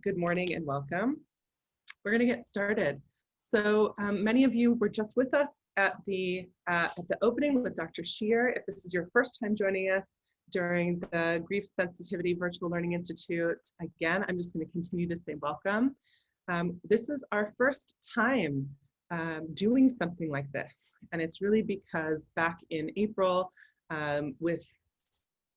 Good morning and welcome. We're going to get started. So many of you were just with us at the opening with Dr. Shear. If this is your first time joining us during the Grief Sensitivity Virtual Learning Institute, again, I'm just going to continue to say welcome. This is our first time doing something like this, and it's really because back in April, with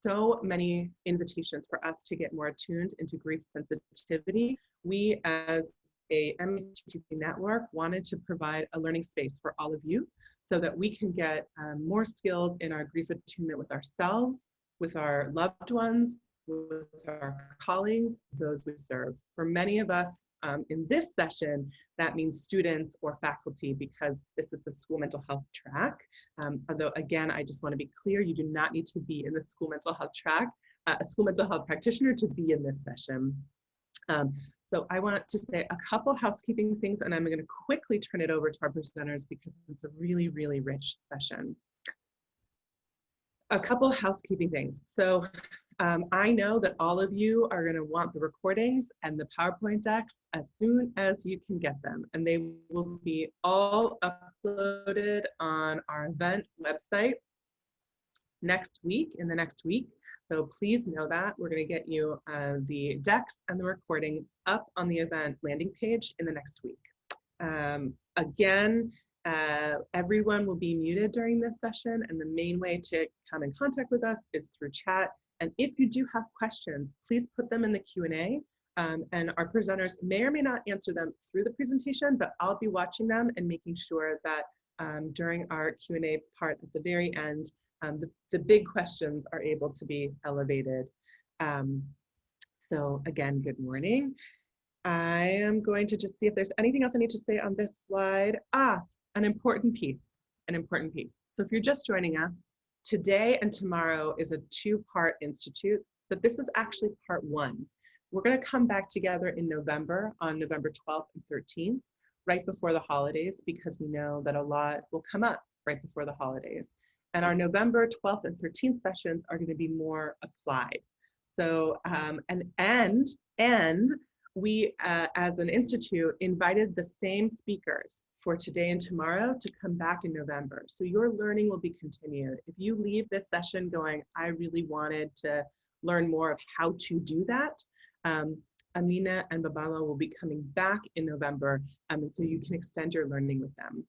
so many invitations for us to get more attuned into grief sensitivity, we as a MHTC network wanted to provide a learning space for all of you so that we can get more skilled in our grief attunement with ourselves, with our loved ones, with our colleagues, those we serve. For many of us in this session, that means students or faculty, because this is the school mental health track. Although again, I just want to be clear, you do not need to be in the school mental health track, a school mental health practitioner to be in this session. So I want to say a couple housekeeping things, and I'm going to quickly turn it over to our presenters because it's a really, really rich session. A couple housekeeping things. So I know that all of you are going to want the recordings and the PowerPoint decks as soon as you can get them, and they will be all uploaded on our event website next week, in the next week. So please know that we're going to get you the decks and the recordings up on the event landing page in the next week. Again, everyone will be muted during this session, and the main way to come in contact with us is through chat. And if you do have questions, please put them in the Q&A, and our presenters may or may not answer them through the presentation, but I'll be watching them and making sure that during our Q&A part at the very end, the big questions are able to be elevated. So again, good morning. I am going to just see if there's anything else I need to say on this slide. An important piece. So if you're just joining us, today and tomorrow is a two-part institute, but this is actually part one. We're going to come back together in November, on November 12th and 13th, right before the holidays, because we know that a lot will come up right before the holidays. And our November 12th and 13th sessions are going to be more applied. So, and we, as an institute, invited the same speakers for today and tomorrow to come back in November. So your learning will be continued. If you leave this session going, I really wanted to learn more of how to do that, Amina and Babala will be coming back in November, so you can extend your learning with them.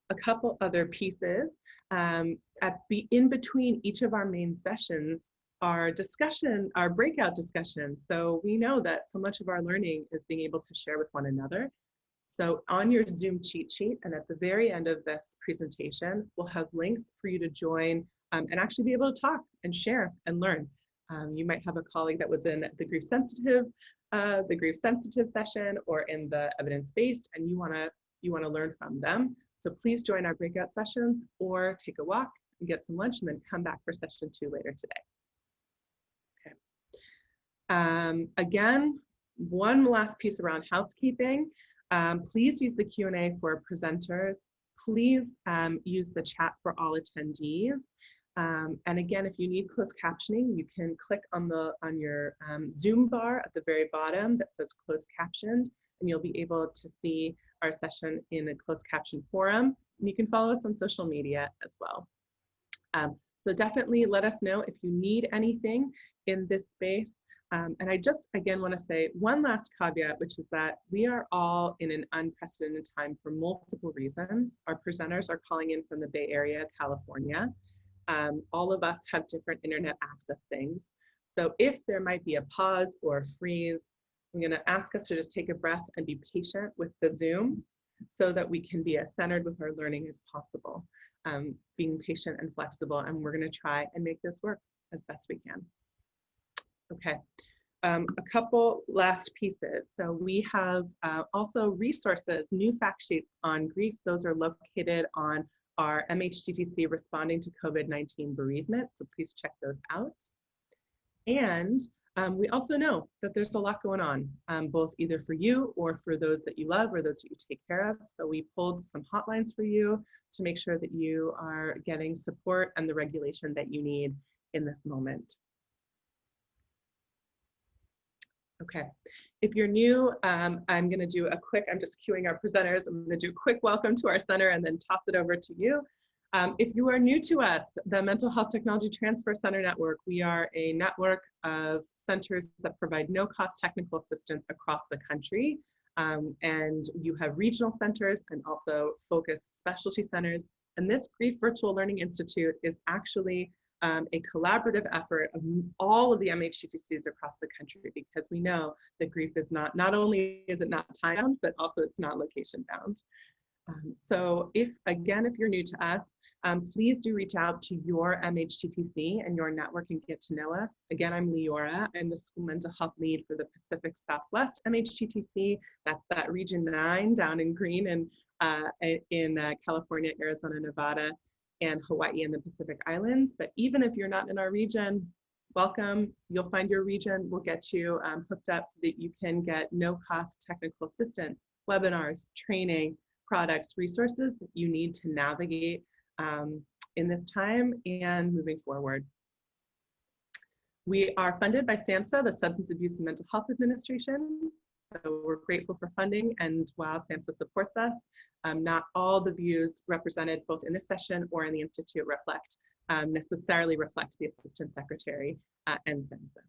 A couple other pieces. In between each of our main sessions, our breakout discussion. So we know that so much of our learning is being able to share with one another. So on your Zoom cheat sheet and at the very end of this presentation, we'll have links for you to join and actually be able to talk and share and learn. You might have a colleague that was in the grief sensitive session or in the evidence-based, and you want to learn from them. So please join our breakout sessions or take a walk and get some lunch and then come back for session 2 later today. Okay. Again, one last piece around housekeeping. Please use the Q&A for presenters. Please use the chat for all attendees. And again, if you need closed captioning, you can click on your Zoom bar at the very bottom that says closed captioned, and you'll be able to see our session in a closed caption forum. And you can follow us on social media as well. So definitely let us know if you need anything in this space. And I just, again, want to say one last caveat, which is that we are all in an unprecedented time for multiple reasons. Our presenters are calling in from the Bay Area, California. All of us have different internet access things. So if there might be a pause or a freeze, I'm going to ask us to just take a breath and be patient with the Zoom so that we can be as centered with our learning as possible, being patient and flexible, and we're going to try and make this work as best we can. Okay, a couple last pieces. So we have also resources, new fact sheets on grief. Those are located on our MHTTC Responding to COVID-19 Bereavement, so please check those out. And we also know that there's a lot going on, both either for you or for those that you love or those that you take care of. So we pulled some hotlines for you to make sure that you are getting support and the regulation that you need in this moment. Okay, if you're new, I'm going to do a quick, I'm just queuing our presenters. I'm going to do a quick welcome to our center and then toss it over to you. If you are new to us, the Mental Health Technology Transfer Center Network, we are a network of centers that provide no-cost technical assistance across the country. And you have regional centers and also focused specialty centers. And this Grief Virtual Learning Institute is actually a collaborative effort of all of the MHTTCs across the country, because we know that grief is not only is it not time bound, but also it's not location bound. So if you're new to us, please do reach out to your MHTTC and your network and get to know us. Again, I'm Leora. I'm the School Mental Health Lead for the Pacific Southwest MHTTC. That's that Region 9 down in green and in California, Arizona, Nevada, and Hawaii and the Pacific Islands. But even if you're not in our region, welcome. You'll find your region. We'll get you hooked up so that you can get no-cost technical assistance, webinars, training, products, resources that you need to navigate in this time and moving forward. We are funded by SAMHSA, the Substance Abuse and Mental Health Administration. So we're grateful for funding, and while SAMHSA supports us, not all the views represented both in this session or in the Institute necessarily reflect the Assistant Secretary and SAMHSA.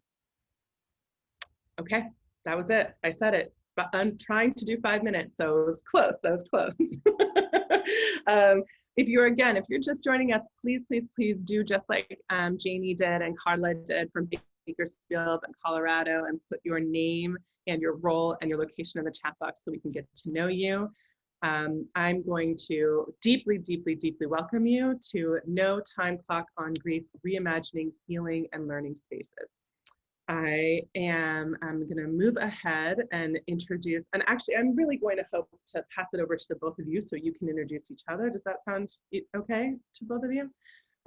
Okay, that was it. I said it, but I'm trying to do 5 minutes, so it was close. That was close. If you're just joining us, please do just like Jamie did and Carla did from Bakersfield and Colorado, and put your name and your role and your location in the chat box so we can get to know you. I'm going to deeply welcome you to No Time Clock on Grief, Reimagining Healing and Learning Spaces. I'm going to move ahead and introduce, and actually I'm really going to hope to pass it over to the both of you so you can introduce each other. Does that sound okay to both of you?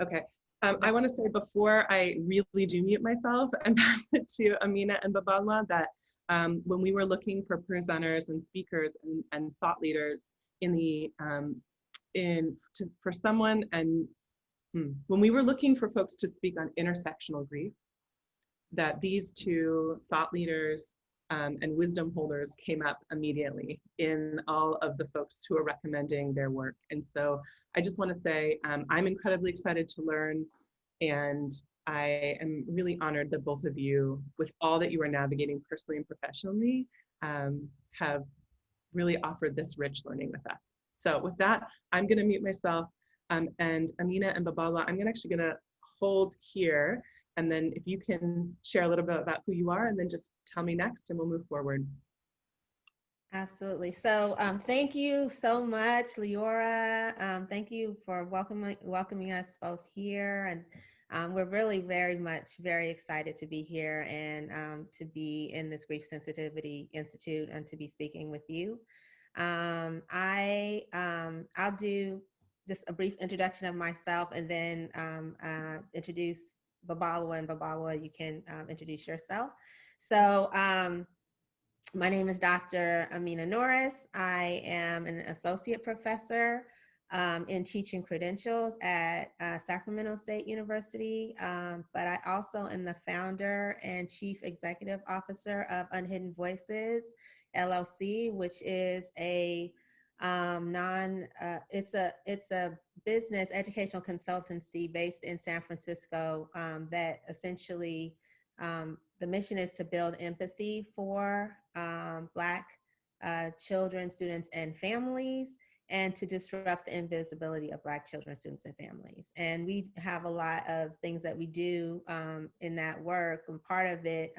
Okay. I want to say before I really do mute myself and pass it to Amina and Babalwa that when we were looking for presenters and speakers and thought leaders when we were looking for folks to speak on intersectional grief, that these two thought leaders and wisdom holders came up immediately in all of the folks who are recommending their work. And so I just want to say I'm incredibly excited to learn, and I am really honored that both of you, with all that you are navigating personally and professionally, have really offered this rich learning with us. So with that, I'm going to mute myself, and Amina and Babala, I'm actually going to hold here. And then if you can share a little bit about who you are and then just tell me next and we'll move forward. Absolutely. So thank you so much, Leora. Thank you for welcoming us both here. And we're really very excited to be here and to be in this Grief Sensitivity Institute and to be speaking with you. I'll do just a brief introduction of myself and then introduce Babalwa, and Babalwa, you can introduce yourself. So my name is Dr. Amina Norris. I am an associate professor in teaching credentials at Sacramento State University, but I also am the founder and chief executive officer of Unhidden Voices, LLC, which is a it's a business educational consultancy based in San Francisco that essentially the mission is to build empathy for Black children, students, and families, and to disrupt the invisibility of Black children, students, and families. And we have a lot of things that we do in that work, and part of it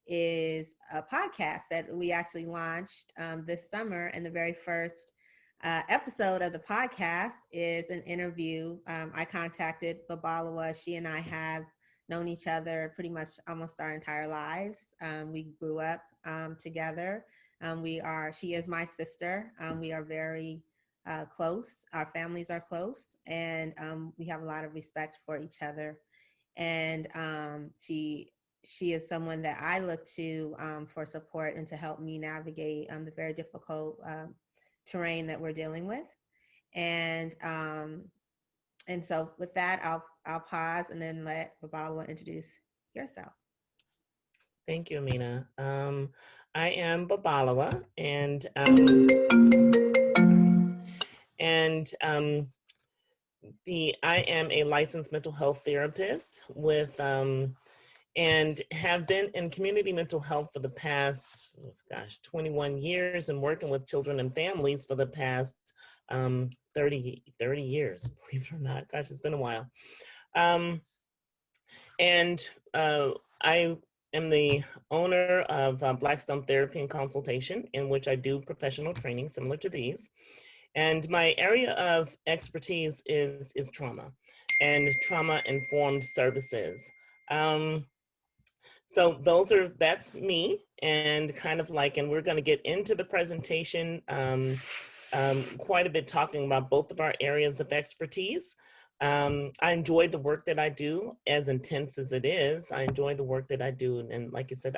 is a podcast that we actually launched this summer, and the very first episode of the podcast is an interview. I contacted Babalawa. She and I have known each other pretty much almost our entire lives. We grew up together. She is my sister. We are very close. Our families are close, and we have a lot of respect for each other. And she is someone that I look to for support and to help me navigate the very difficult terrain that we're dealing with. And so with that, I'll pause and then let Babalwa introduce yourself. Thank you, Amina. I am Babalawa, and I am a licensed mental health therapist with and have been in community mental health for the past, 21 years, and working with children and families for the past 30 years, believe it or not. Gosh, it's been a while. Um, and I am the owner of Blackstone Therapy and Consultation, in which I do professional training similar to these. And my area of expertise is trauma and trauma-informed services. So that's me, and kind of like, and we're going to get into the presentation quite a bit, talking about both of our areas of expertise. I enjoy the work that I do, as intense as it is. I enjoy the work that I do, and like you said,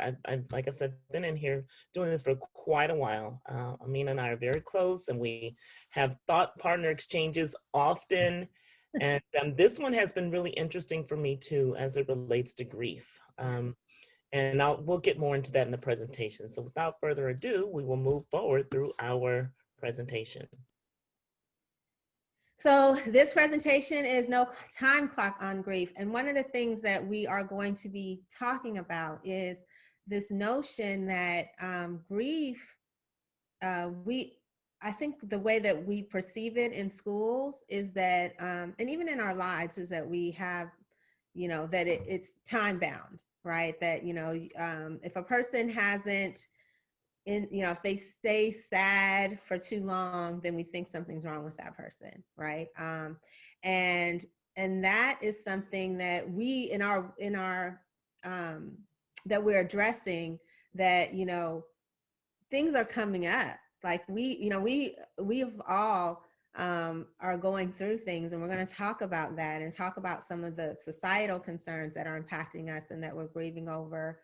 like I've said, been in here doing this for quite a while. Amina and I are very close, and we have thought partner exchanges often. And this one has been really interesting for me too, as it relates to grief. And we'll get more into that in the presentation. So without further ado, we will move forward through our presentation. So this presentation is no time clock on grief. And one of the things that we are going to be talking about is this notion that grief, I think the way that we perceive it in schools is that, and even in our lives, is that we have, that it's time bound, right? That, if a person hasn't, if they stay sad for too long, then we think something's wrong with that person, right? And that is something that we in our that we're addressing, that things are coming up. Like we've all are going through things, and we're going to talk about that and talk about some of the societal concerns that are impacting us and that we're grieving over.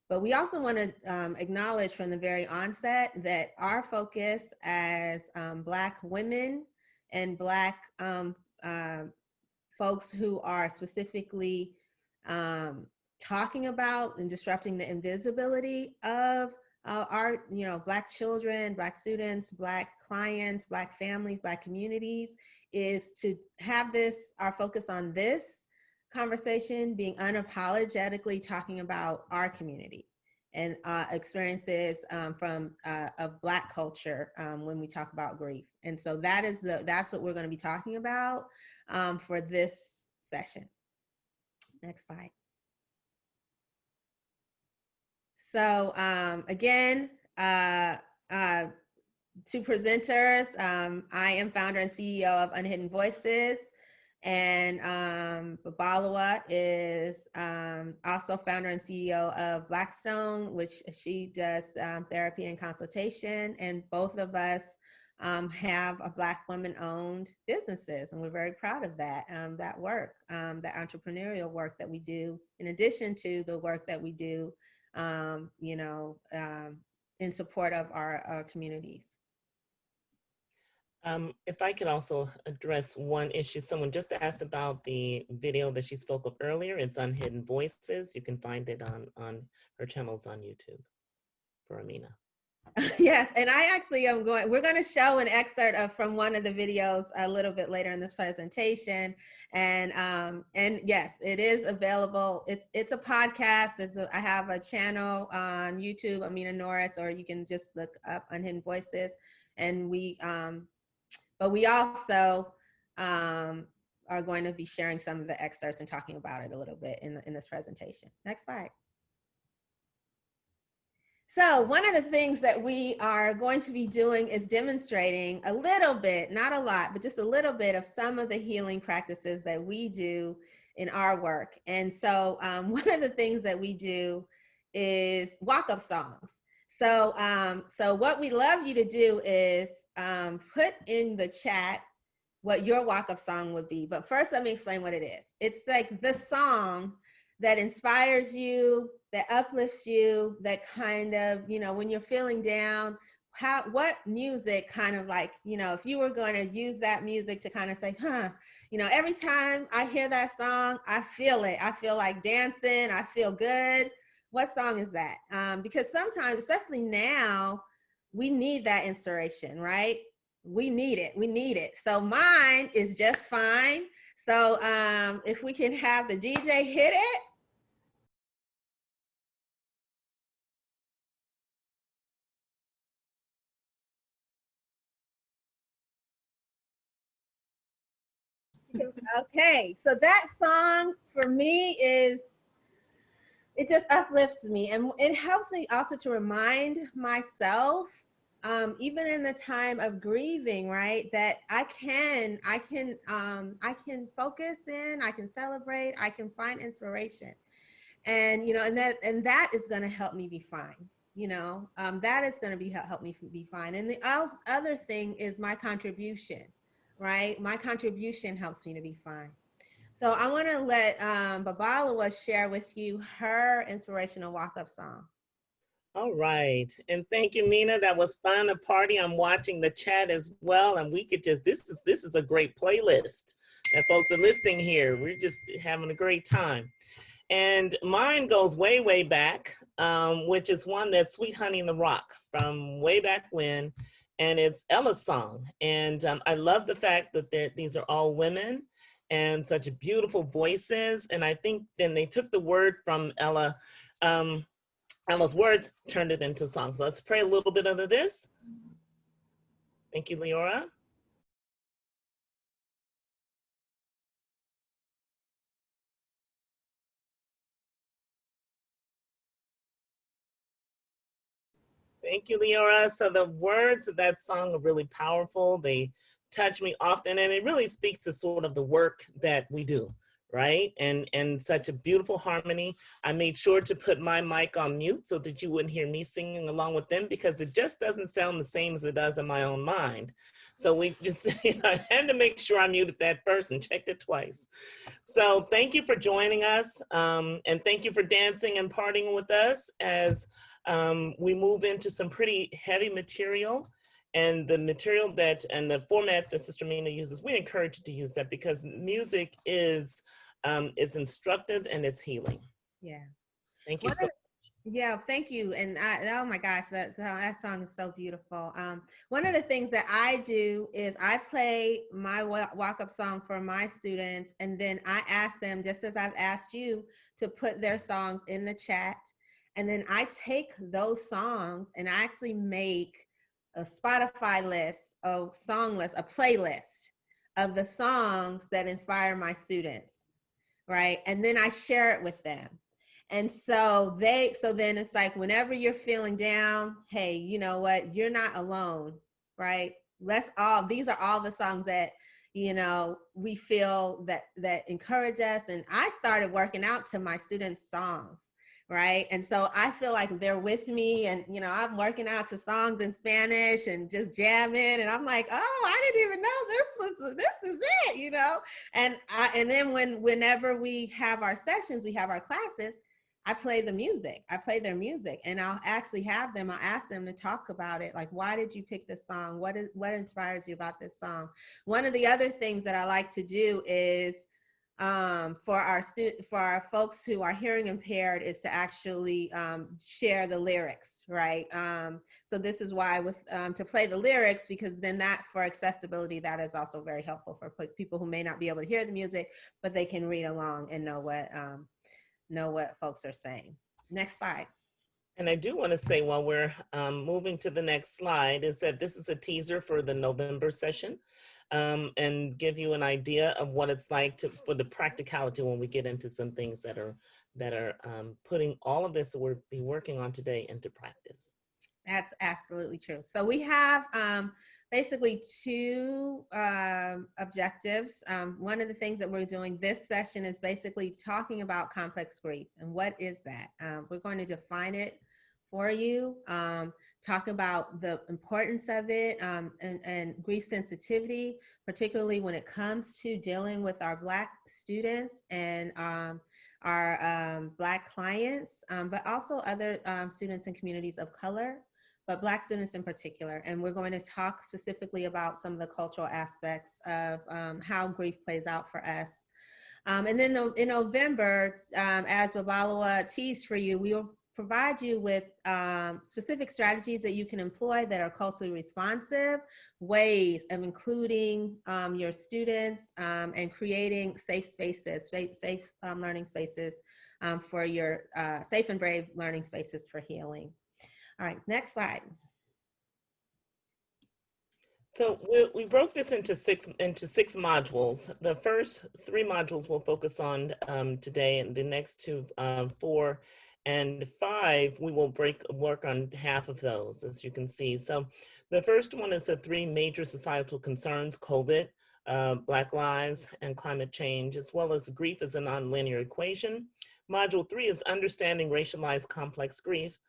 But we also want to acknowledge from the very onset that our focus as Black women and Black folks who are specifically talking about and disrupting the invisibility of our, Black children, Black students, Black clients, Black families, Black communities, is to have our focus on this conversation being unapologetically talking about our community and experiences of Black culture when we talk about grief. And so that's what we're going to be talking about for this session. Next slide. So again, two presenters. I am founder and CEO of Unhidden Voices, and Babalawa is also founder and CEO of Blackstone, which she does therapy and consultation. And both of us have a Black women-owned businesses, and we're very proud of that. That work, that entrepreneurial work that we do, in addition to the work that we do, in support of our communities. If I could also address one issue, someone just asked about the video that she spoke of earlier. It's on Hidden Voices. You can find it on her channels on YouTube for Amina. Yes, and I actually am we're going to show an excerpt from one of the videos a little bit later in this presentation. And yes, it is available. It's a podcast. I have a channel on YouTube, Amina Norris, or you can just look up Unhidden Voices. And but we also are going to be sharing some of the excerpts and talking about it a little bit in this presentation. Next slide. So one of the things that we are going to be doing is demonstrating a little bit, not a lot, but just a little bit of some of the healing practices that we do in our work. And so one of the things that we do is walk-up songs. So, so what we love you to do is put in the chat what your walk-up song would be. But first, let me explain what it is. It's like the song that inspires you, that uplifts you, that kind of, when you're feeling down, what music kind of like, if you were going to use that music to kind of say, every time I hear that song, I feel it. I feel like dancing. I feel good. What song is that? Because sometimes, especially now, we need that inspiration, right? We need it. We need it. So mine is Just Fine. So if we can have the DJ hit it. Okay, so that song for me is, it just uplifts me, and it helps me also to remind myself, even in the time of grieving, right, that I can focus in, I can celebrate, I can find inspiration, and and that is going to help me be fine. That is going to help me be fine. And the other thing is my contribution, right? My contribution helps me to be fine. So I want to let Babalawa share with you her inspirational walk-up song. All right. And thank you, Nina. That was fun, a party. I'm watching the chat as well. And we could just, this is a great playlist that folks are listening here. We're just having a great time. And mine goes way, way back, which is one that's Sweet Honey in the Rock from way back when. And it's Ella's song. And I love the fact that these are all women and such beautiful voices. And I think then they took the word from Ella, Ella's words, turned it into songs. So let's pray a little bit of this. Thank you, Leora. Thank you, Leora. So the words of that song are really powerful. They touch me often, and it really speaks to sort of the work that we do, right? And such a beautiful harmony. I made sure to put my mic on mute so that you wouldn't hear me singing along with them, because it just doesn't sound the same as it does in my own mind. So we just, I had to make sure I muted that first and checked it twice. So thank you for joining us, and thank you for dancing and partying with us as we move into some pretty heavy material. And the material and the format that Sister Mina uses, we encourage you to use that, because music is instructive and it's healing. Yeah. Thank you so much. Yeah, thank you. And oh my gosh, that song is so beautiful. One of the things that I do is I play my walk-up song for my students, and then I ask them, just as I've asked you, to put their songs in the chat. And then I take those songs and I actually make a Spotify list, a song list, a playlist of the songs that inspire my students, right? And then I share it with them. And so then it's like, whenever you're feeling down, hey, you know what? You're not alone, right? These are all the songs that, we feel that encourage us. And I started working out to my students' songs, right? And so I feel like they're with me, and, I'm working out to songs in Spanish and just jamming. And I'm like, oh, I didn't even know this is it, And then whenever we have our sessions, we have our classes, I play the music. I play their music, and I'll actually I'll ask them to talk about it. Like, why did you pick this song? What inspires you about this song? One of the other things that I like to do is, for our folks who are hearing impaired, is to actually share the lyrics, right? So this is why to play the lyrics, because then that, for accessibility, that is also very helpful for people who may not be able to hear the music, but they can read along and know what folks are saying. Next slide. And I do want to say, while we're moving to the next slide, is that this is a teaser for the November session, and give you an idea of what it's like for the practicality when we get into some things that are putting all of this that we'll be working on today into practice. That's absolutely true. So we have basically two objectives. One of the things that we're doing this session is basically talking about complex grief. And what is that? We're going to define it for you, talk about the importance of it, and grief sensitivity, particularly when it comes to dealing with our Black students and our Black clients, but also other students and communities of color, but Black students in particular. And we're going to talk specifically about some of the cultural aspects of how grief plays out for us. And then in November, as Babalawa teased for you, we will provide you with specific strategies that you can employ that are culturally responsive, ways of including your students and creating safe spaces, safe learning spaces for your safe and brave learning spaces for healing. All right, next slide. So we broke this into six modules. The first 3 modules we'll focus on today, and the next 2, 4 and 5, we will work on half of those, as you can see. So the first one is the 3 major societal concerns: COVID, Black lives, and climate change, as well as grief as a nonlinear equation. Module 3 is understanding racialized complex grief.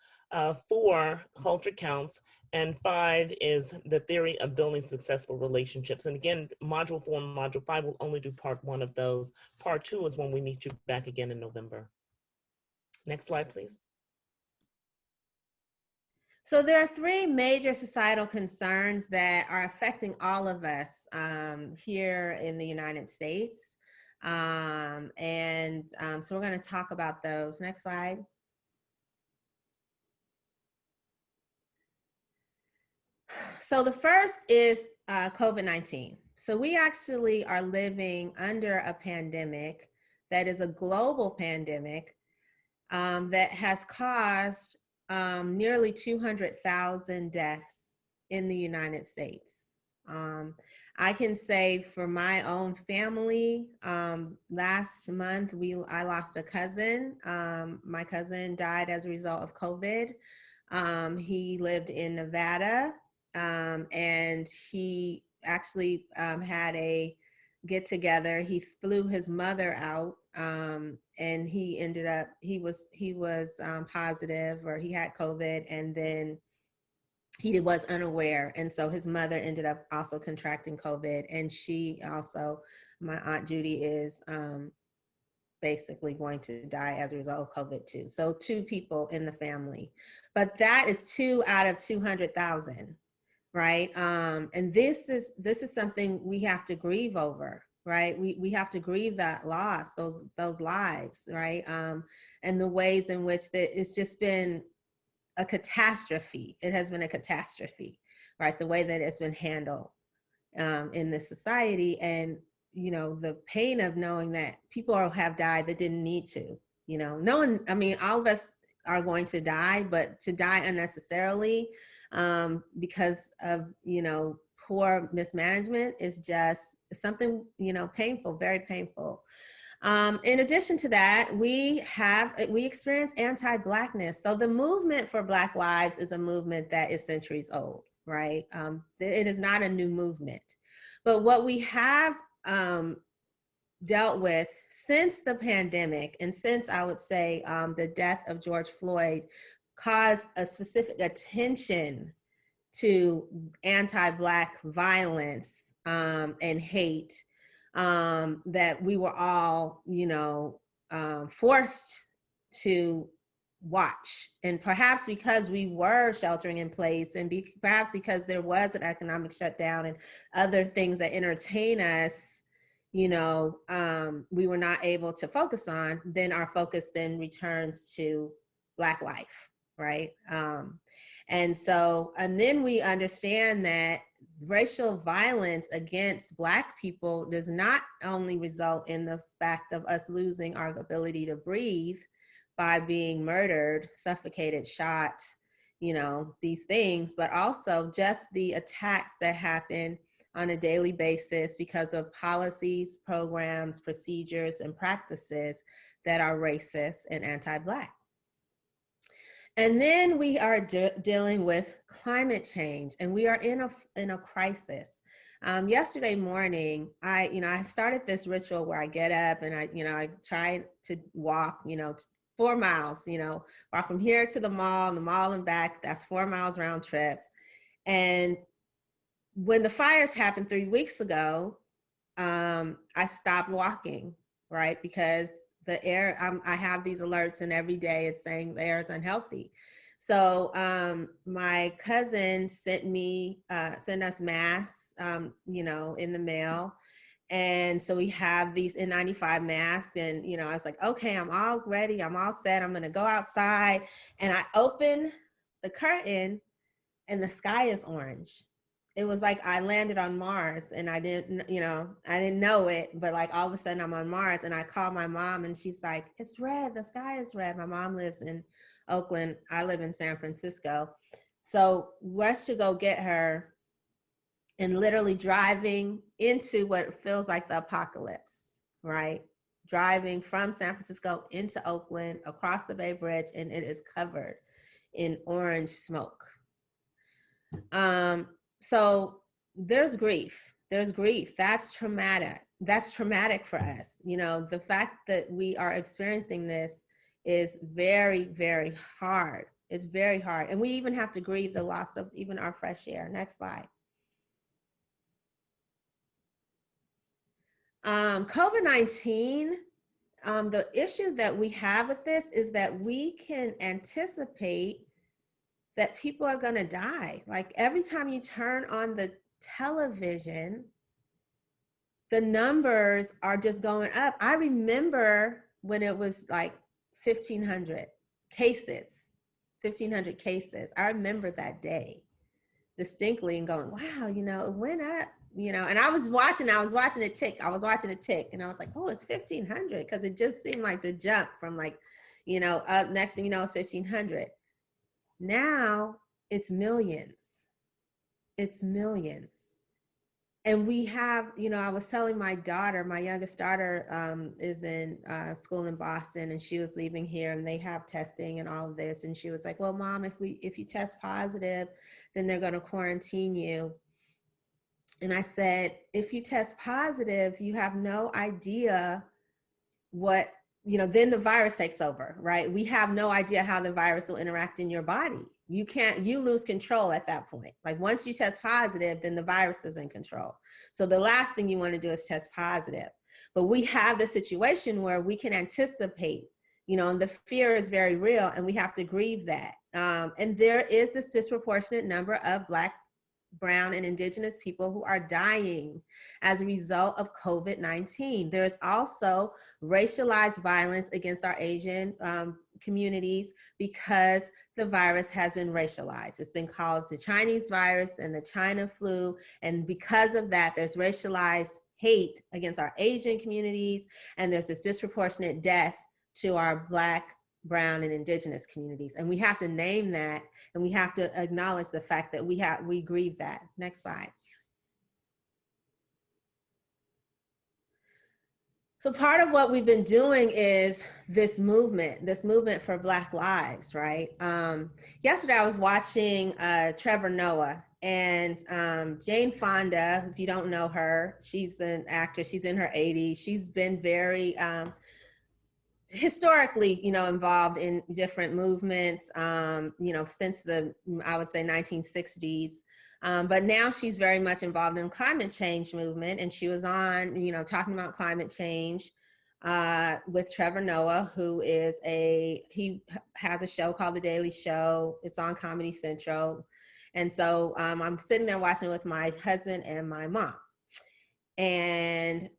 4, culture counts, and 5 is the theory of building successful relationships. And again, module 4 and module 5 will only do part 1 of those. Part 2 is when we meet you back again in November. Next slide, please. So there are 3 major societal concerns that are affecting all of us here in the United States. So we're going to talk about those. Next slide. So the first is COVID-19. So we actually are living under a pandemic that is a global pandemic that has caused nearly 200,000 deaths in the United States. I can say for my own family, last month I lost a cousin. My cousin died as a result of COVID. He lived in Nevada. And he actually had a get together. He flew his mother out, and he ended up, he was positive, or he had COVID, and then he was unaware. And so his mother ended up also contracting COVID, and she also, my Aunt Judy, is basically going to die as a result of COVID too. So 2 people in the family, but that is 2 out of 200,000. Right. And this is something we have to grieve over, right? We have to grieve that loss, those lives, right? And the ways in which it's just been a catastrophe. It has been a catastrophe, right? The way that it's been handled in this society, and the pain of knowing that people have died that didn't need to. No one. I mean, all of us are going to die, but to die unnecessarily because of poor mismanagement is just something painful, very painful. In addition to that, we experience anti-Blackness. So the movement for Black lives is a movement that is centuries old, right? It is not a new movement, but what we have dealt with since the pandemic, and since, I would say, the death of George Floyd caused a specific attention to anti-Black violence and hate, that we were all, forced to watch. And perhaps because we were sheltering in place, and perhaps because there was an economic shutdown and other things that entertain us, we were not able to focus on, then our focus then returns to Black life, right? And then we understand that racial violence against Black people does not only result in the fact of us losing our ability to breathe by being murdered, suffocated, shot, these things, but also just the attacks that happen on a daily basis because of policies, programs, procedures, and practices that are racist and anti-Black. And then we are dealing with climate change, and we are in a crisis. Yesterday morning, I started this ritual where I get up and I try to walk, 4 miles, walk from here to the mall and back. That's 4 miles round trip. And when the fires happened 3 weeks ago, I stopped walking, right? Because the air, I have these alerts, and every day it's saying the air is unhealthy. So my cousin sent us masks, in the mail. And so we have these N95 masks, and, you know, I was like, okay, I'm all ready. I'm all set. I'm going to go outside. And I open the curtain and the sky is orange. It was like I landed on Mars, and I didn't know it, but like all of a sudden I'm on Mars. And I called my mom, and she's like, it's red. The sky is red. My mom lives in Oakland. I live in San Francisco. So rush to go get her, and literally driving into what feels like the apocalypse, right? Driving from San Francisco into Oakland, across the Bay Bridge, and it is covered in orange smoke. So there's grief. There's grief. That's traumatic. That's traumatic for us. You know, the fact that we are experiencing this is very, very hard. It's very hard. And we even have to grieve the loss of even our fresh air. Next slide. COVID-19, the issue that we have with this is that we can anticipate that people are going to die. Like every time you turn on the television, the numbers are just going up. I remember when it was like 1,500 cases, 1,500 cases. I remember that day distinctly and going, wow, you know, it went up, you know, and I was watching it tick. And I was like, oh, it's 1,500. Cause it just seemed like the jump from like, you know, up, next thing you know, it's 1,500. Now it's millions. It's millions. And we have, you know, I was telling my daughter, my youngest daughter is in school in Boston, and she was leaving here, and they have testing and all of this. And she was like, well, Mom, if you test positive, then they're going to quarantine you. And I said, if you test positive, you have no idea what, you know, then the virus takes over, right? We have no idea how the virus will interact in your body. You lose control at that point. Like once you test positive, then the virus is in control. So the last thing you want to do is test positive. But we have the situation where we can anticipate, you know, and the fear is very real, and we have to grieve that. And there is this disproportionate number of Black, Brown, and Indigenous people who are dying as a result of COVID-19. There is also racialized violence against our Asian communities because the virus has been racialized. It's been called the Chinese virus and the China flu. And because of that, there's racialized hate against our Asian communities. And there's this disproportionate death to our Black, Brown, and Indigenous communities. And we have to name that, and we have to acknowledge the fact that we grieve that. Next slide. So part of what we've been doing is this movement for Black lives, right? Yesterday I was watching Trevor Noah, and Jane Fonda, if you don't know her, she's an actress, she's in her 80s. She's been very, historically, you know, involved in different movements, you know, since I would say 1960s. But now she's very much involved in climate change movement. And she was on, you know, talking about climate change with Trevor Noah, he has a show called The Daily Show. It's on Comedy Central. And so I'm sitting there watching it with my husband and my mom. And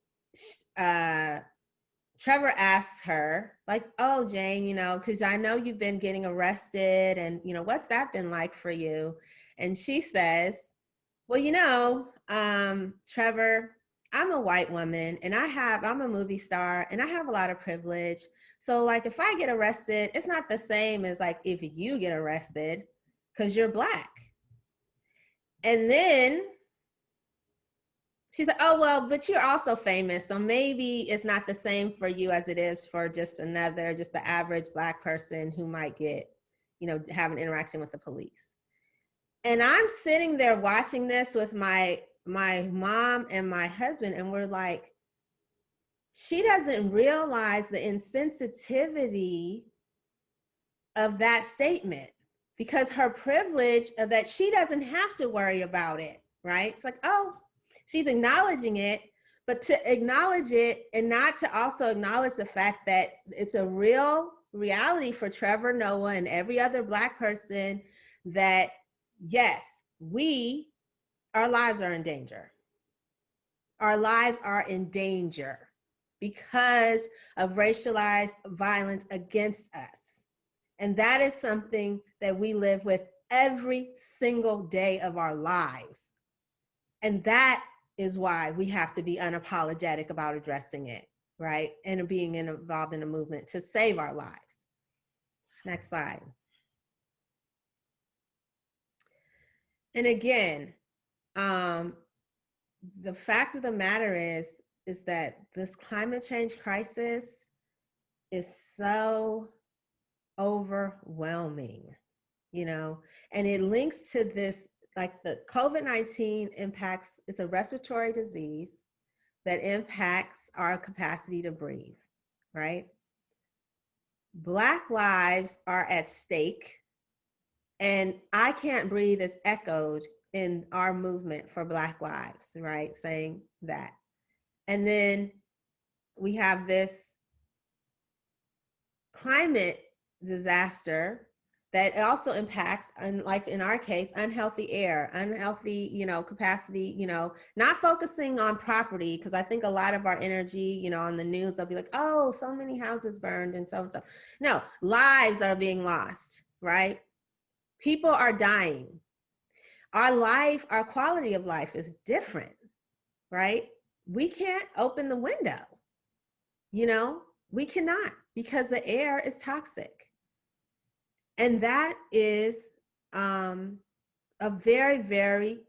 Trevor asks her, like, oh, Jane, you know, because I know you've been getting arrested, and, you know, what's that been like for you? And she says, well, you know, Trevor, I'm a white woman, and I'm a movie star, and I have a lot of privilege. So like, if I get arrested, it's not the same as like if you get arrested because you're Black. And then she's like, oh, well, but you're also famous. So maybe it's not the same for you as it is for just the average Black person who might get, you know, have an interaction with the police. And I'm sitting there watching this with my mom and my husband, and we're like, she doesn't realize the insensitivity of that statement, because her privilege of that, she doesn't have to worry about it, right? It's like, oh, she's acknowledging it, but to acknowledge it and not to also acknowledge the fact that it's a real reality for Trevor Noah and every other Black person that, yes, our lives are in danger. our lives are in danger because of racialized violence against us. And that is something that we live with every single day of our lives. And that is why we have to be unapologetic about addressing it, right? And being involved in a movement to save our lives. Next slide. And again, the fact of the matter is that this climate change crisis is so overwhelming, you know, and it links to this, like the COVID-19 impacts, it's a respiratory disease that impacts our capacity to breathe, right? Black lives are at stake, and I Can't Breathe is echoed in our movement for Black lives, right? Saying that. And then we have this climate disaster that also impacts, like in our case, unhealthy air, unhealthy, you know, capacity, you know, not focusing on property, because I think a lot of our energy, you know, on the news, they'll be like, oh, so many houses burned and so and so. No, lives are being lost, right? People are dying. Our life, our quality of life is different, right? We can't open the window, you know, we cannot, because the air is toxic. And that is a very, very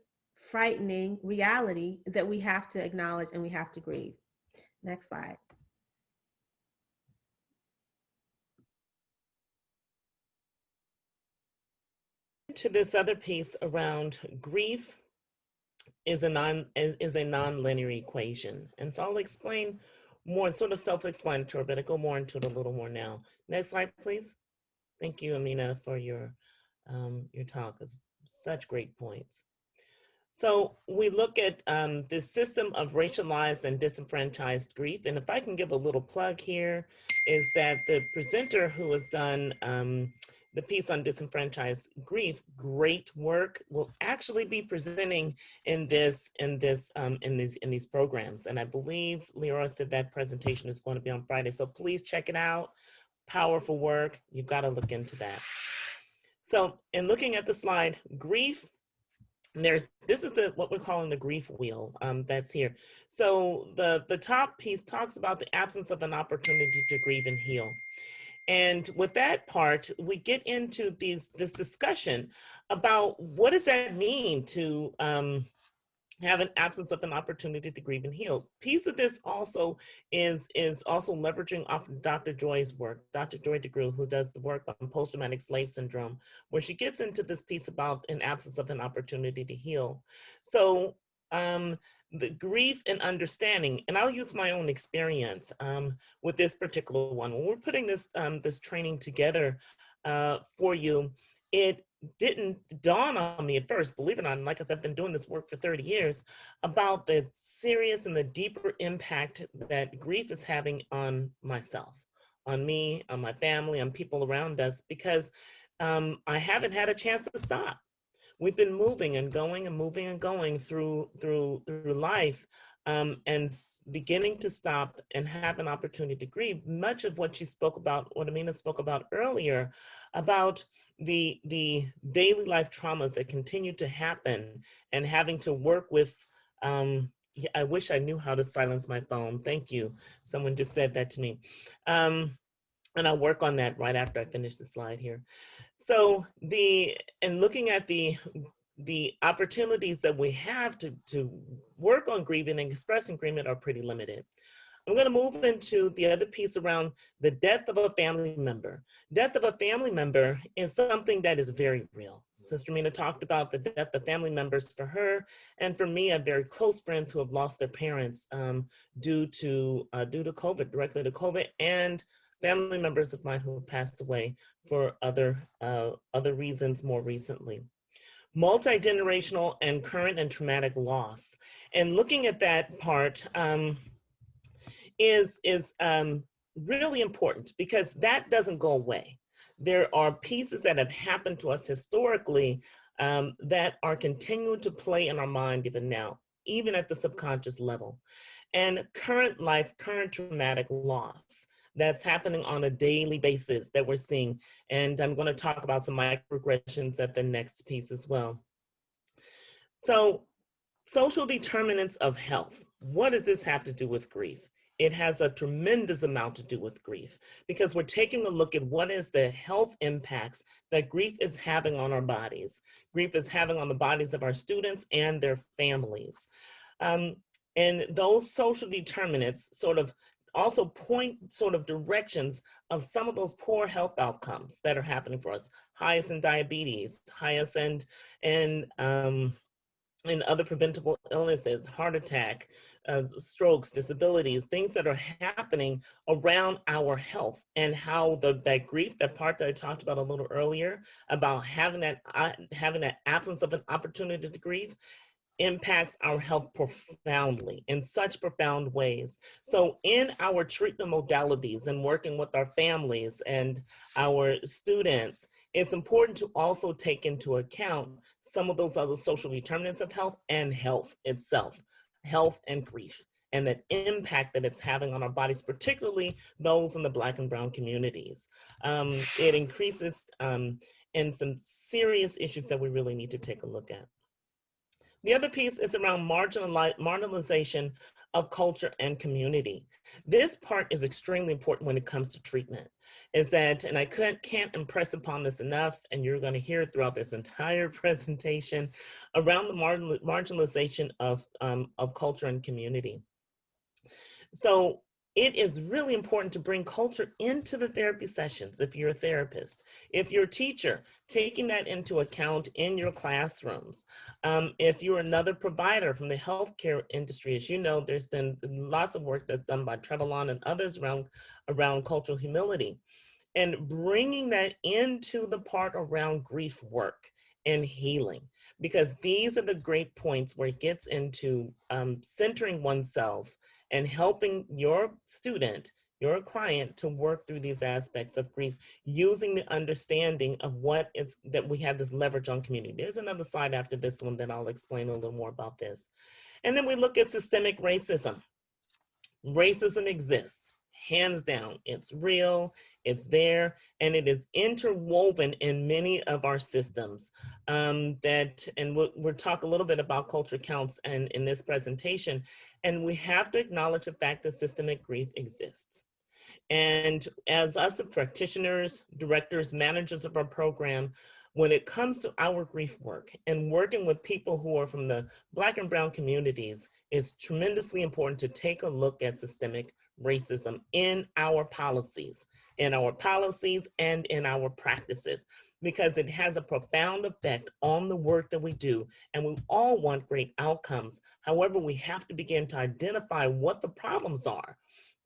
frightening reality that we have to acknowledge and we have to grieve. Next slide. To this other piece around grief is a non-linear equation. And so I'll explain more, sort of self-explanatory, but I'll go more into it a little more now. Next slide, please. Thank you, Amina, for your talk. It's such great points. So we look at this system of racialized and disenfranchised grief. And if I can give a little plug here, is that the presenter who has done the piece on disenfranchised grief, great work, will actually be presenting in these programs. And I believe Leora said that presentation is going to be on Friday. So please check it out. Powerful work. You've got to look into that. So in looking at the slide, grief, this is what we're calling the grief wheel that's here. So the top piece talks about the absence of an opportunity to grieve and heal. And with that part, we get into this discussion about what does that mean to have an absence of an opportunity to grieve and heal. Piece of this also is also leveraging off of Dr. Joy's work, Dr. Joy DeGruy, who does the work on post-traumatic slave syndrome, where she gets into this piece about an absence of an opportunity to heal. So the grief and understanding, and I'll use my own experience with this particular one. When we're putting this this training together for you, it didn't dawn on me at first, believe it or not, like I said, I've been doing this work for 30 years, about the serious and the deeper impact that grief is having on myself, on me, on my family, on people around us, because I haven't had a chance to stop. We've been moving and going and moving and going through life, and beginning to stop and have an opportunity to grieve. Much of what she spoke about, what Amina spoke about earlier, about the daily life traumas that continue to happen, and having to work with, I wish I knew how to silence my phone. Thank you. Someone just said that to me. And I'll work on that right after I finish the slide here. So looking at the opportunities that we have to work on grieving and expressing grieving are pretty limited. I'm going to move into the other piece around the death of a family member. Death of a family member is something that is very real. Sister Mina talked about the death of family members for her, and for me, I have very close friends who have lost their parents due to COVID, directly to COVID, and family members of mine who have passed away for other reasons more recently. Multi-generational and current and traumatic loss. And looking at that part is really important, because that doesn't go away. There are pieces that have happened to us historically that are continuing to play in our mind even now. even at the subconscious level. And current life, current traumatic loss that's happening on a daily basis that we're seeing. And I'm going to talk about some microaggressions at the next piece as well. So, social determinants of health. What does this have to do with grief? It has a tremendous amount to do with grief, because we're taking a look at what is the health impacts that grief is having on our bodies. Grief is having on the bodies of our students and their families. And those social determinants sort of also point sort of directions of some of those poor health outcomes that are happening for us. Highest in diabetes, highest in other preventable illnesses, heart attack, strokes, disabilities, things that are happening around our health, and how that grief, that part that I talked about a little earlier, about having that absence of an opportunity to grieve, impacts our health profoundly, in such profound ways. So in our treatment modalities and working with our families and our students, it's important to also take into account some of those other social determinants of health and health itself, health and grief, and that impact that it's having on our bodies, particularly those in the Black and Brown communities. It increases in some serious issues that we really need to take a look at. The other piece is around marginalization of culture and community. This part is extremely important when it comes to treatment, is that, and I can't impress upon this enough, and you're going to hear it throughout this entire presentation, around the marginalization of culture and community. So it is really important to bring culture into the therapy sessions if you're a therapist. If you're a teacher, taking that into account in your classrooms. If you're another provider from the healthcare industry, as you know, there's been lots of work that's done by Trevelyan and others around cultural humility. And bringing that into the part around grief work and healing, because these are the great points where it gets into centering oneself and helping your student, your client, to work through these aspects of grief, using the understanding of what is that we have this leverage on community. There's another slide after this one that I'll explain a little more about this. And then we look at systemic racism. Racism exists, hands down. It's real, it's there, and it is interwoven in many of our systems. And we'll talk a little bit about culture counts in this presentation. And we have to acknowledge the fact that systemic grief exists. And as us practitioners, directors, managers of our program, when it comes to our grief work and working with people who are from the Black and Brown communities, it's tremendously important to take a look at systemic racism in our policies and in our practices, because it has a profound effect on the work that we do, and we all want great outcomes. However, we have to begin to identify what the problems are,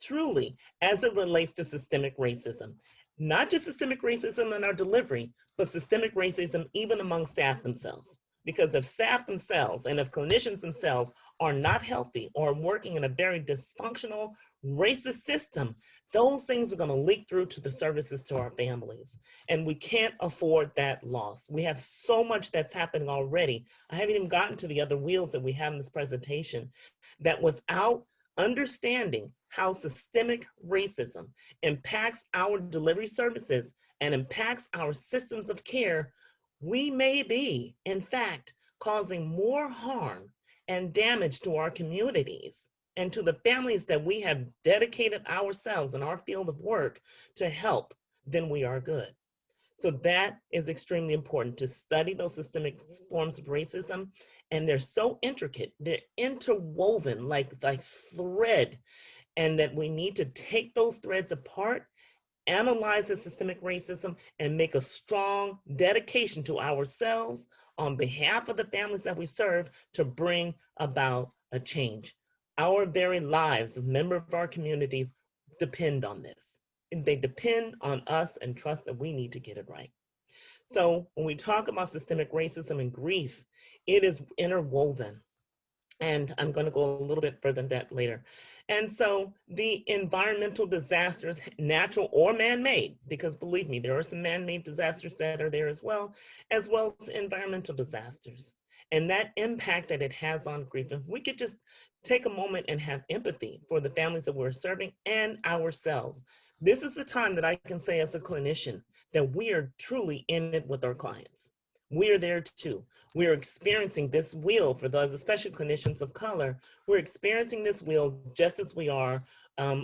truly, as it relates to systemic racism. Not just systemic racism in our delivery, but systemic racism even among staff themselves. Because if staff themselves and if clinicians themselves are not healthy or working in a very dysfunctional, racist system, those things are going to leak through to the services to our families. And we can't afford that loss. We have so much that's happening already. I haven't even gotten to the other wheels that we have in this presentation, that without understanding how systemic racism impacts our delivery services and impacts our systems of care, we may be, in fact, causing more harm and damage to our communities and to the families that we have dedicated ourselves in our field of work to help than we are good. So that is extremely important, to study those systemic forms of racism. And they're so intricate, they're interwoven like thread, and that we need to take those threads apart, analyze the systemic racism, and make a strong dedication to ourselves on behalf of the families that we serve to bring about a change. Our very lives of members of our communities depend on this. And they depend on us, and trust that we need to get it right. So when we talk about systemic racism and grief, it is interwoven. And I'm going to go a little bit further than that later. And so the environmental disasters, natural or man-made, because believe me, there are some man-made disasters that are there as well as environmental disasters. And that impact that it has on grief. If we could just take a moment and have empathy for the families that we're serving and ourselves. This is the time that I can say as a clinician that we are truly in it with our clients. We are there too. We're experiencing this wheel for those, especially clinicians of color. We're experiencing this wheel just as we are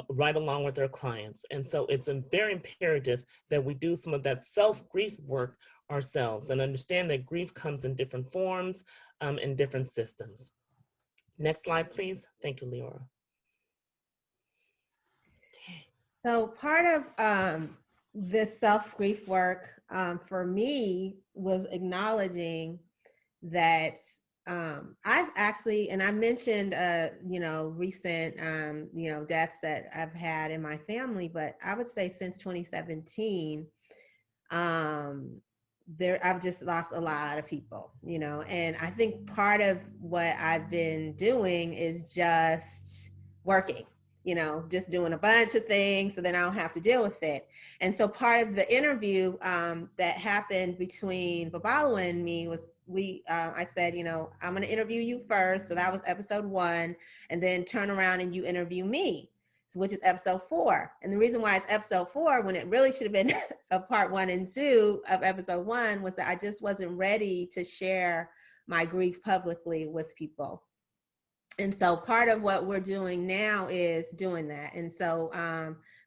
right along with our clients. And so it's very imperative that we do some of that self-grief work ourselves and understand that grief comes in different forms in different systems. Next slide, please. Thank you, Leora. So part of this self-grief work for me was acknowledging that I've actually, and I mentioned, recent, deaths that I've had in my family, but I would say since 2017, I've just lost a lot of people, and I think part of what I've been doing is just working, just doing a bunch of things so then I don't have to deal with it. And so part of the interview that happened between Babalu and me was I said, I'm going to interview you first. So that was episode 1, and then turn around and you interview me, which is episode 4. And the reason why it's episode 4 when it really should have been a part 1 and 2 of episode 1 was that I just wasn't ready to share my grief publicly with people. And so part of what we're doing now is doing that. And so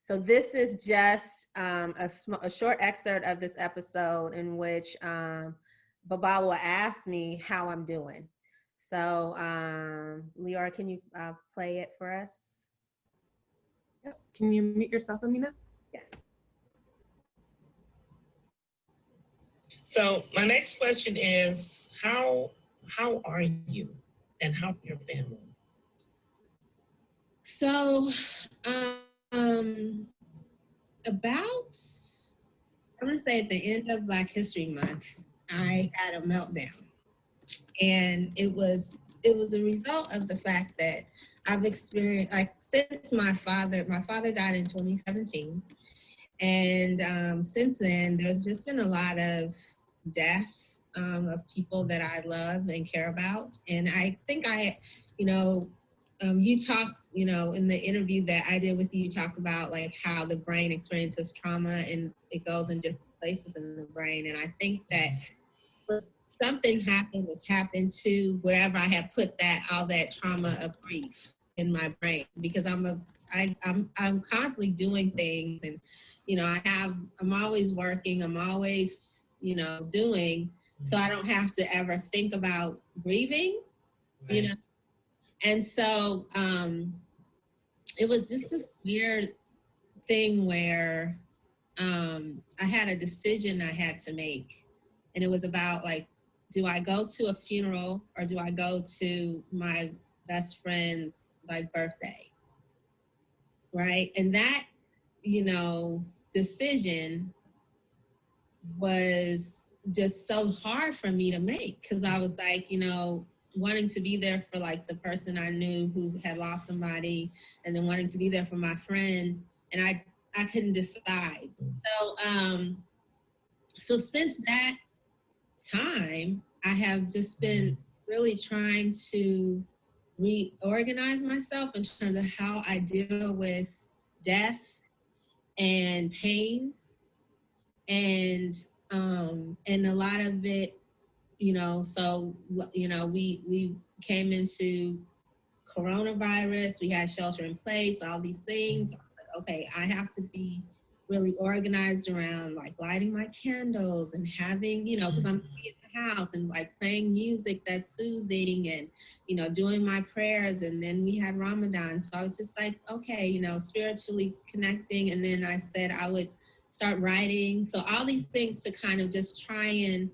so this is just a short excerpt of this episode in which Babalu asked me how I'm doing. So Leora, can you play it for us? Yep. Can you mute yourself, Amina? Yes. So my next question is, how are you and how are your family? So about, I'm gonna say at the end of Black History Month, I had a meltdown. And it was a result of the fact that I've experienced, like, since my father died in 2017. And since then, there's just been a lot of death of people that I love and care about. And I think you talked, in the interview that I did with you, you talk about like how the brain experiences trauma and it goes in different places in the brain. And I think that something happened that's happened to wherever I have put all that trauma of grief in my brain, because I'm constantly doing things, and I'm always working, I'm always doing, so I don't have to ever think about grieving, right. And so it was just this weird thing where I had a decision I had to make, and it was about like, do I go to a funeral or do I go to my best friend's birthday? Right. And that, decision was just so hard for me to make, because I was like, wanting to be there for like the person I knew who had lost somebody, and then wanting to be there for my friend. And I couldn't decide. So since that time, I have just been really trying to reorganize myself in terms of how I deal with death and pain, and a lot of it, we came into coronavirus, we had shelter in place, all these things. I was like, okay, I have to be really organized around like lighting my candles and having, because I'm in the house and like playing music that's soothing and, doing my prayers. And then we had Ramadan. So I was just like, okay, spiritually connecting. And then I said I would start writing. So all these things to kind of just try and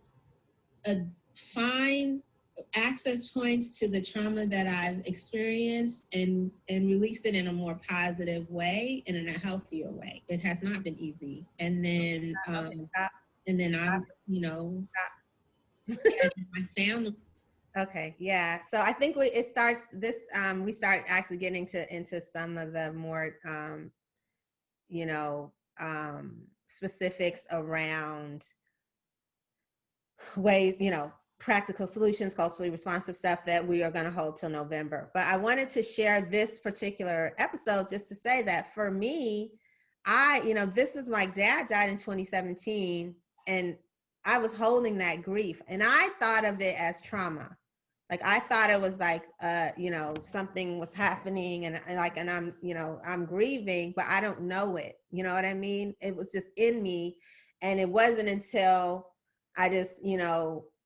find access points to the trauma that I've experienced and release it in a more positive way and in a healthier way. It has not been easy. And then I'm, my family Okay, yeah. So I think it starts this. We start actually getting into some of the more, you know, specifics around ways, practical solutions, culturally responsive stuff that we are going to hold till November. But I wanted to share this particular episode just to say that for me, this is my dad died in 2017, and I was holding that grief, and I thought of it as trauma. Like I thought it was like, something was happening, and I'm grieving, but I don't know it. You know what I mean? It was just in me, and it wasn't until I just,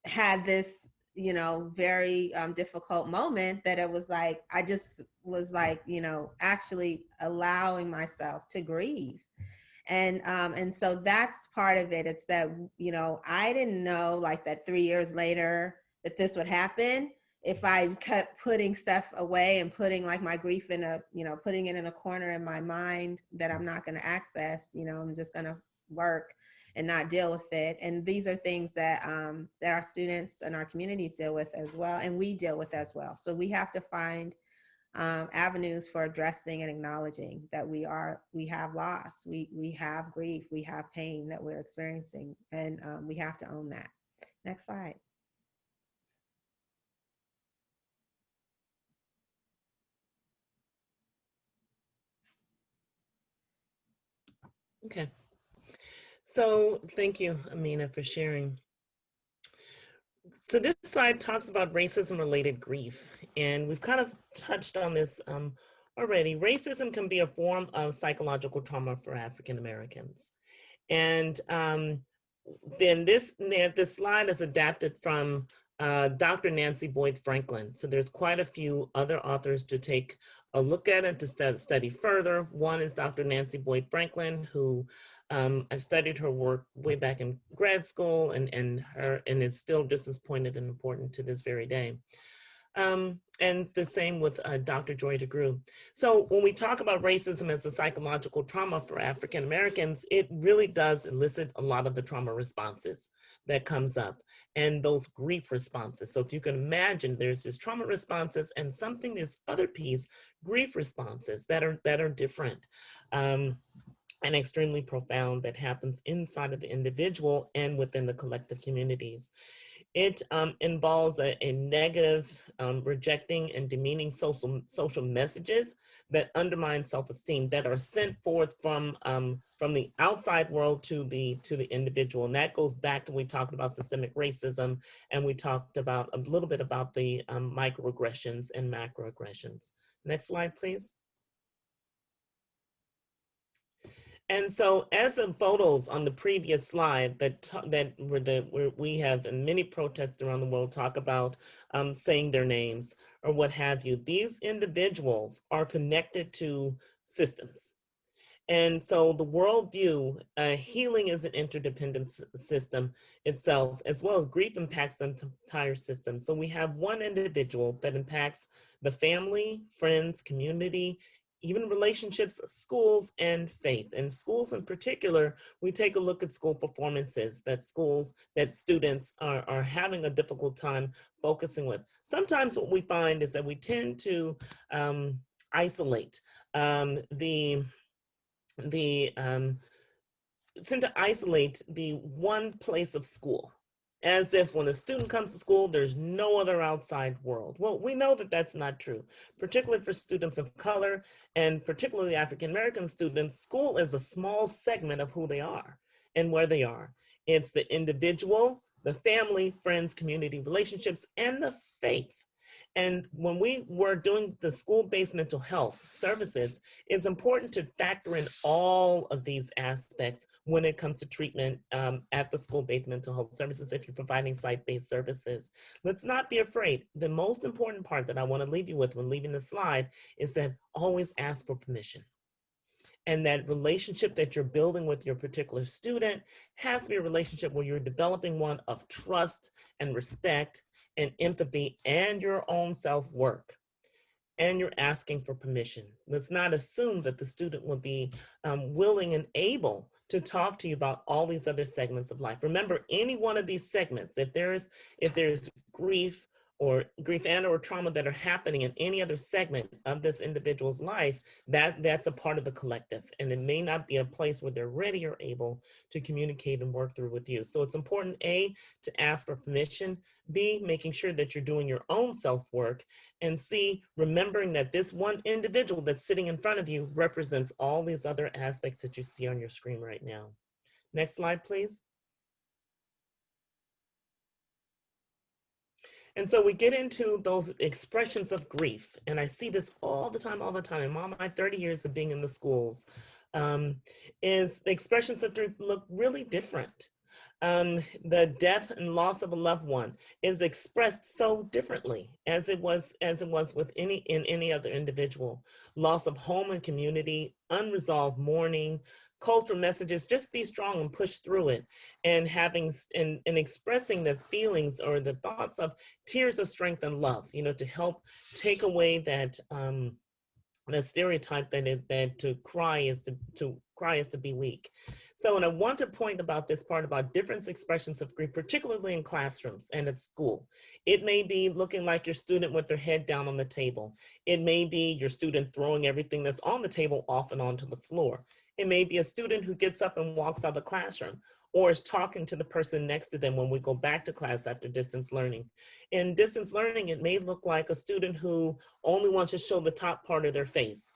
had this, very difficult moment that it was like, I just was like, actually allowing myself to grieve. And so that's part of it. It's that, I didn't know like that 3 years later that this would happen. If I kept putting stuff away and putting like my grief in putting it in a corner in my mind that I'm not going to access, I'm just going to work and not deal with it. And these are things that that our students and our communities deal with as well, and we deal with as well. So we have to find avenues for addressing and acknowledging that we have loss, we have grief, we have pain that we're experiencing, and we have to own that. Next slide. Okay. So thank you, Amina, for sharing. So this slide talks about racism-related grief, and we've kind of touched on this already. Racism can be a form of psychological trauma for African Americans. And then this slide is adapted from Dr. Nancy Boyd Franklin. So there's quite a few other authors to take a look at and to study further. One is Dr. Nancy Boyd Franklin, who I've studied her work way back in grad school, and it's still just as poignant and important to this very day. And the same with Dr. Joy DeGruy. So when we talk about racism as a psychological trauma for African Americans, it really does elicit a lot of the trauma responses that comes up and those grief responses. So if you can imagine, there's this trauma responses and this other piece, grief responses that are different. And extremely profound, that happens inside of the individual and within the collective communities. It involves a negative, rejecting and demeaning social messages that undermine self-esteem, that are sent forth from the outside world to the individual. And that goes back to, we talked about systemic racism, and we talked about a little bit about the microaggressions and macroaggressions. Next slide, please. And so, as the photos on the previous slide where we have, and many protests around the world talk about saying their names or what have you, these individuals are connected to systems. And so the worldview, healing is an interdependent system itself, as well as grief impacts the entire system. So we have one individual that impacts the family, friends, community, even relationships, schools, and faith. In schools in particular, we take a look at school performances that students are having a difficult time focusing with. Sometimes what we find is that we tend to isolate the one place of school, as if when a student comes to school, there's no other outside world. Well, we know that that's not true, particularly for students of color, and particularly African American students. School is a small segment of who they are and where they are. It's the individual, the family, friends, community relationships, and the faith. And when we were doing the school-based mental health services, it's important to factor in all of these aspects when it comes to treatment at the school-based mental health services if you're providing site-based services. Let's not be afraid. The most important part that I want to leave you with when leaving the slide is that always ask for permission. And that relationship that you're building with your particular student has to be a relationship where you're developing one of trust and respect and empathy and your own self-work. And you're asking for permission. Let's not assume that the student will be willing and able to talk to you about all these other segments of life. Remember, any one of these segments, if there's grief or trauma that are happening in any other segment of this individual's life, that's a part of the collective. And it may not be a place where they're ready or able to communicate and work through with you. So it's important, A, to ask for permission, B, making sure that you're doing your own self-work, and C, remembering that this one individual that's sitting in front of you represents all these other aspects that you see on your screen right now. Next slide, please. And so we get into those expressions of grief. And I see this all the time. In all my 30 years of being in the schools, is the expressions of grief look really different. The death and loss of a loved one is expressed so differently as it was with any other individual. Loss of home and community, unresolved mourning, cultural messages, just be strong and push through it, and expressing the feelings or the thoughts of tears of strength and love, to help take away that the stereotype that to cry is to be weak. So, and I want to point about this part about different expressions of grief, particularly in classrooms and at school. It may be looking like your student with their head down on the table. It may be your student throwing everything that's on the table off and onto the floor. It may be a student who gets up and walks out of the classroom, or is talking to the person next to them when we go back to class after distance learning. In distance learning, it may look like a student who only wants to show the top part of their face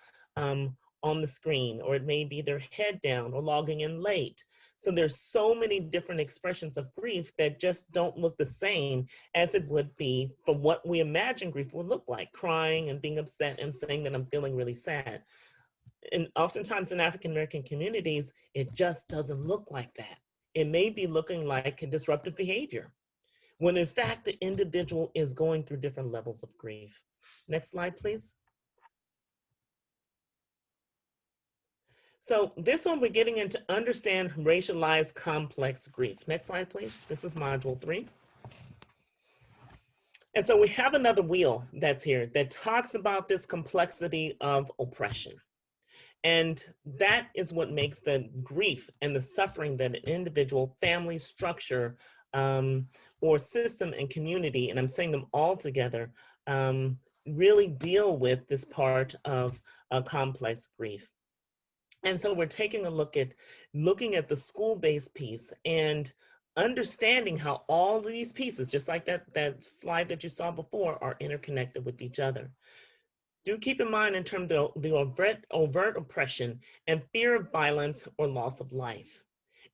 on the screen, or it may be their head down or logging in late. So there's so many different expressions of grief that just don't look the same as it would be for what we imagine grief would look like, crying and being upset and saying that I'm feeling really sad. And oftentimes in African-American communities, it just doesn't look like that. It may be looking like a disruptive behavior, when in fact the individual is going through different levels of grief. Next slide, please. So this one, we're getting into understand racialized complex grief. Next slide, please. This is module 3. And so we have another wheel that's here that talks about this complexity of oppression. And that is what makes the grief and the suffering that an individual, family, structure, or system and community, and I'm saying them all together, really deal with this part of complex grief. And so we're taking a look at looking at the school-based piece and understanding how all of these pieces, just like that slide that you saw before, are interconnected with each other. Do keep in mind in terms of the overt oppression and fear of violence or loss of life.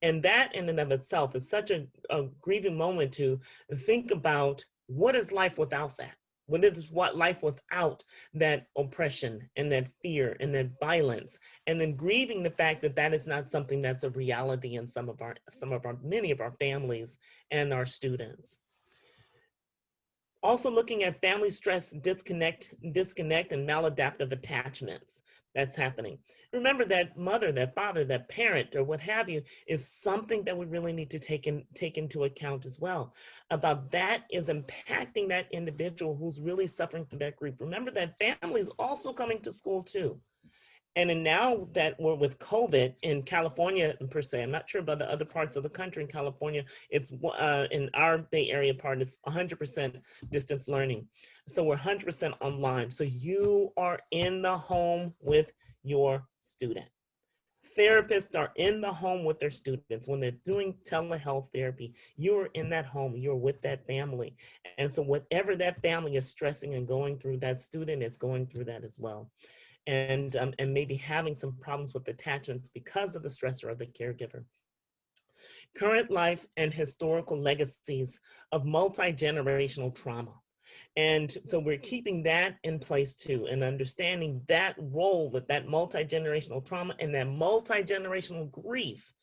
And that in and of itself is such a grieving moment to think about, what is life without that? What is life without that oppression and that fear and that violence? And then grieving the fact that that is not something that's a reality in many of our families and our students. Also looking at family stress, disconnect and maladaptive attachments that's happening. Remember that mother, that father, that parent, or what have you, is something that we really need to take into account as well. About that is impacting that individual who's really suffering through that grief. Remember that family is also coming to school too. And then now that we're with COVID in California per se, I'm not sure about the other parts of the country. In California, it's in our Bay Area part, it's 100% distance learning. So we're 100% online. So you are in the home with your student. Therapists are in the home with their students. When they're doing telehealth therapy, you're in that home, you're with that family. And so whatever that family is stressing and going through, that student is going through that as well. And maybe having some problems with attachments because of the stressor of the caregiver. Current life and historical legacies of multi-generational trauma. And so we're keeping that in place too, and understanding that role with that multi-generational trauma and that multi-generational grief.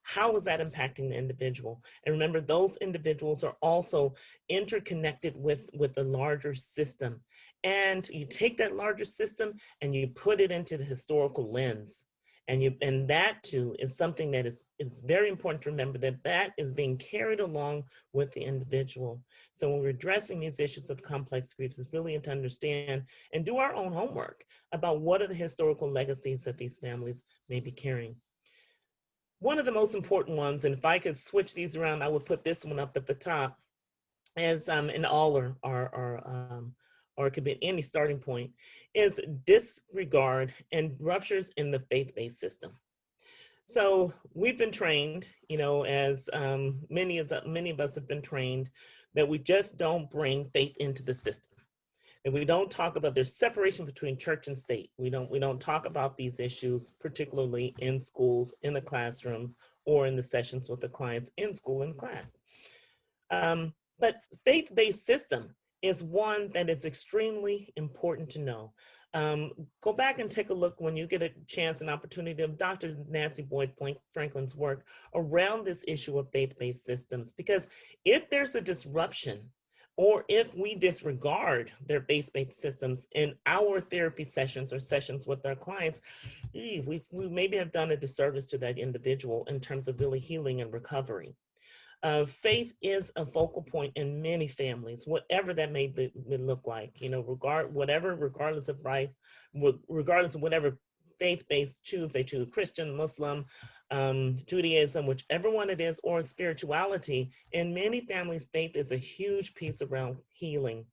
How is that impacting the individual? And remember, those individuals are also interconnected with the larger system. And you take that larger system and you put it into the historical lens. And that too is something that it's very important to remember, that is being carried along with the individual. So when we're addressing these issues of complex griefs, it's really to understand and do our own homework about what are the historical legacies that these families may be carrying. One of the most important ones, and if I could switch these around, I would put this one up at the top, as and all or it could be any starting point, is disregard and ruptures in the faith-based system. So we've been trained, you know, as many of us have been trained, that we just don't bring faith into the system. And we don't talk about there's separation between church and state. We don't talk about these issues, particularly in schools, in the classrooms, or in the sessions with the clients in school and class. But faith-based system is one that is extremely important to know. Go back and take a look when you get a chance and opportunity of Dr. Nancy Boyd Franklin's work around this issue of faith-based systems, because if there's a disruption or if we disregard their faith-based systems in our therapy sessions or sessions with our clients, we maybe have done a disservice to that individual in terms of really healing and recovery. Faith is a focal point in many families, whatever that may look like, you know, regardless of whatever faith-based they choose Christian, Muslim, Judaism, whichever one it is, or spirituality. In many families, faith is a huge piece around healing.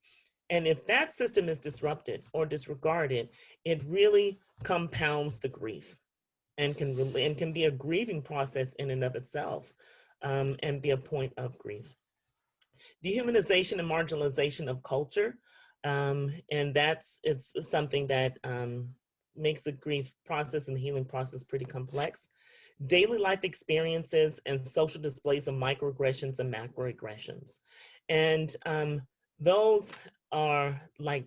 And if that system is disrupted or disregarded, it really compounds the grief and can be a grieving process in and of itself. And be a point of grief. Dehumanization and marginalization of culture, and it's something that makes the grief process and the healing process pretty complex. Daily life experiences and social displays of microaggressions and macroaggressions. And those are like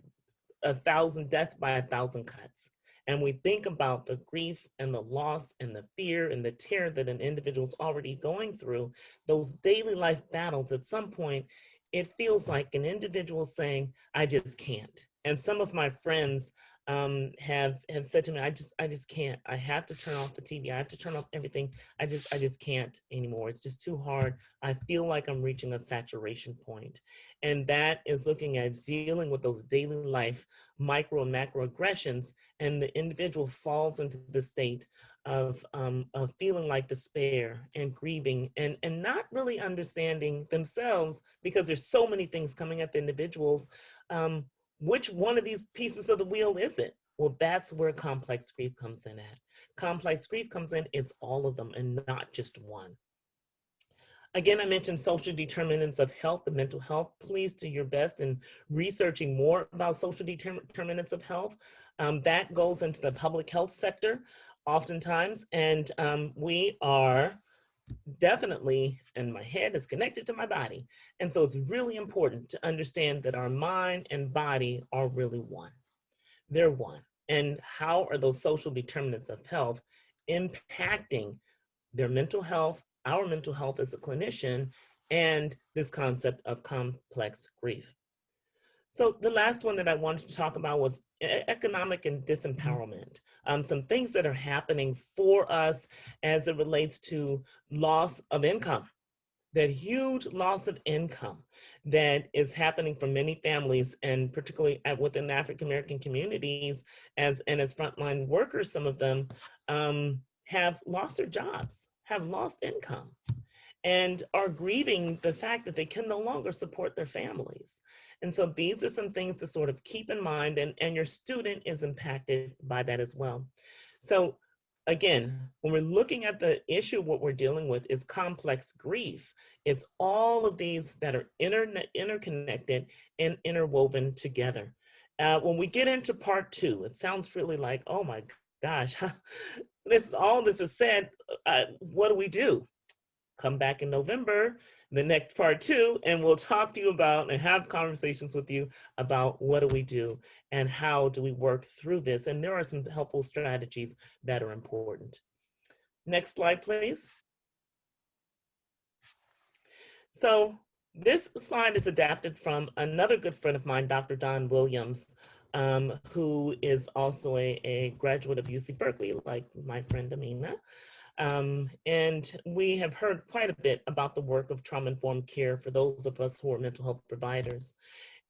1,000 deaths by 1,000 cuts. And we think about the grief and the loss and the fear and the terror that an individual's already going through, those daily life battles, at some point, it feels like an individual saying, I just can't. And some of my friends have said to me, I just can't. I have to turn off the TV. I have to turn off everything. I just can't anymore. It's just too hard. I feel like I'm reaching a saturation point. And that is looking at dealing with those daily life micro and macro aggressions, and the individual falls into the state of feeling like despair and grieving and not really understanding themselves, because there's so many things coming at the individuals. Which one of these pieces of the wheel is it? Well, that's where complex grief comes in at. Complex grief comes in, it's all of them and not just one. Again, I mentioned social determinants of health and mental health. Please do your best in researching more about social determinants of health. That goes into the public health sector oftentimes, and we are definitely, and my head is connected to my body. And so it's really important to understand that our mind and body are really one. They're one. And how are those social determinants of health impacting their mental health, our mental health as a clinician, and this concept of complex grief? So the last one that I wanted to talk about was economic and disempowerment. Some things that are happening for us as it relates to loss of income, that huge loss of income that is happening for many families, and particularly within the African-American communities, as frontline workers, some of them have lost their jobs, have lost income, and are grieving the fact that they can no longer support their families. And so these are some things to sort of keep in mind, and your student is impacted by that as well. So again, when we're looking at the issue, what we're dealing with is complex grief. It's all of these that are interconnected and interwoven together. When we get into part 2, it sounds really like, oh my gosh, all this was said, what do we do? Come back in November, the next part 2, and we'll talk to you about and have conversations with you about what do we do and how do we work through this. And there are some helpful strategies that are important. Next slide, please. So this slide is adapted from another good friend of mine, Dr. Don Williams, who is also a graduate of UC Berkeley, like my friend Amina. And we have heard quite a bit about the work of trauma-informed care for those of us who are mental health providers,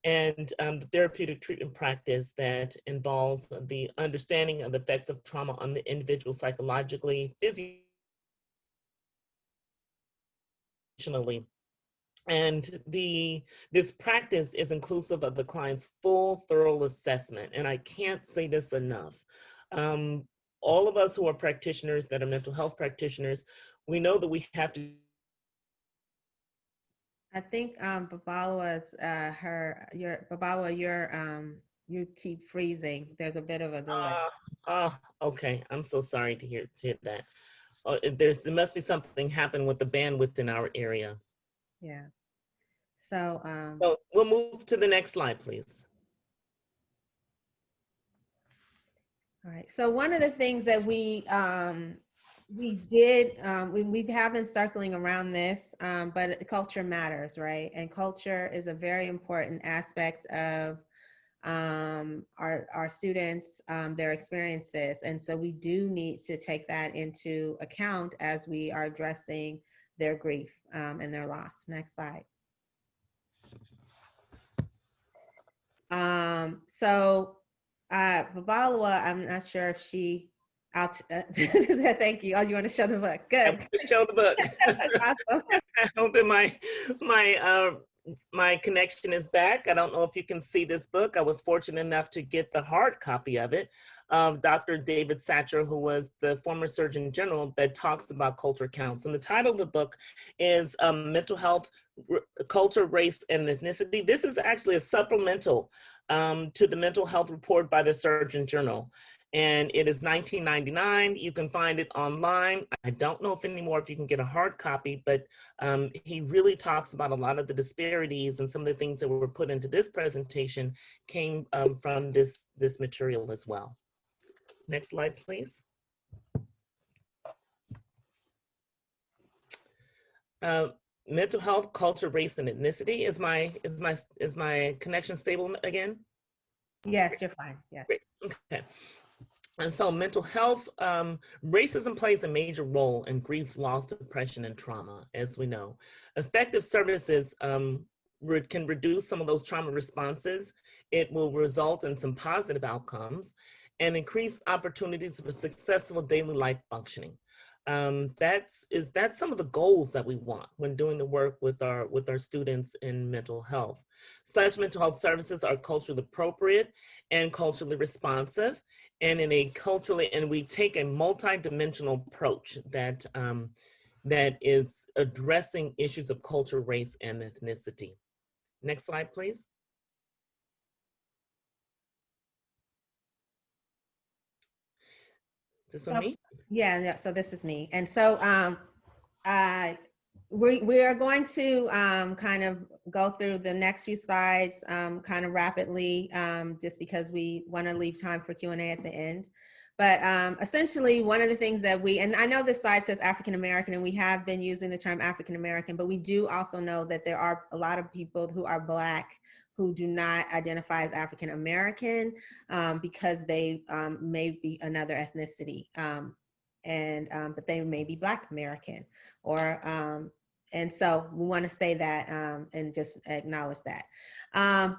and the therapeutic treatment practice that involves the understanding of the effects of trauma on the individual psychologically, physically, And this practice is inclusive of the client's full, thorough assessment. And I can't say this enough. All of us who are practitioners, that are mental health practitioners, we know that we have to. I think Babala's Babala, you keep freezing. There's a bit of a delay. Okay. I'm so sorry to hear that. There must be something happening with the bandwidth in our area. Yeah. So, So we'll move to the next slide, please. all right. So one of the things that we did, we have been circling around this, but culture matters, right? And culture is a very important aspect of our students, their experiences. And so we do need to take that into account as we are addressing their grief and their loss. Next slide. Babalawa, I'm not sure if she, thank you. Oh, you want to show the book? Good. Show the book. Awesome. I hope that my connection is back. I don't know if you can see this book. I was fortunate enough to get the hard copy of it. Dr. David Satcher, who was the former Surgeon General, that talks about culture counts. And the title of the book is Mental Health, Culture, Race, and Ethnicity. This is actually a supplemental to the mental health report by the Surgeon General. And it is $19.99. You can find it online. I don't know if you can get a hard copy, but he really talks about a lot of the disparities, and some of the things that were put into this presentation came from this material as well. Next slide, please. Mental health, culture, race, and ethnicity. Is my connection stable again? Yes, you're fine. Yes. Great. Okay. And so mental health, racism plays a major role in grief, loss, depression, and trauma, as we know. Effective services can reduce some of those trauma responses. It will result in some positive outcomes and increase opportunities for successful daily life functioning. That's some of the goals that we want when doing the work with our students in mental health. Such mental health services are culturally appropriate and culturally responsive, and we take a multi-dimensional approach that is addressing issues of culture, race, and ethnicity. Next slide, please. This one, me? Yeah, so this is me. And so we are going to kind of go through the next few slides kind of rapidly, just because we want to leave time for Q&A at the end. But essentially, one of the things that and I know this slide says African American, and we have been using the term African American, but we do also know that there are a lot of people who are Black who do not identify as African American because they may be another ethnicity, but they may be Black American, or and so we want to say that and just acknowledge that.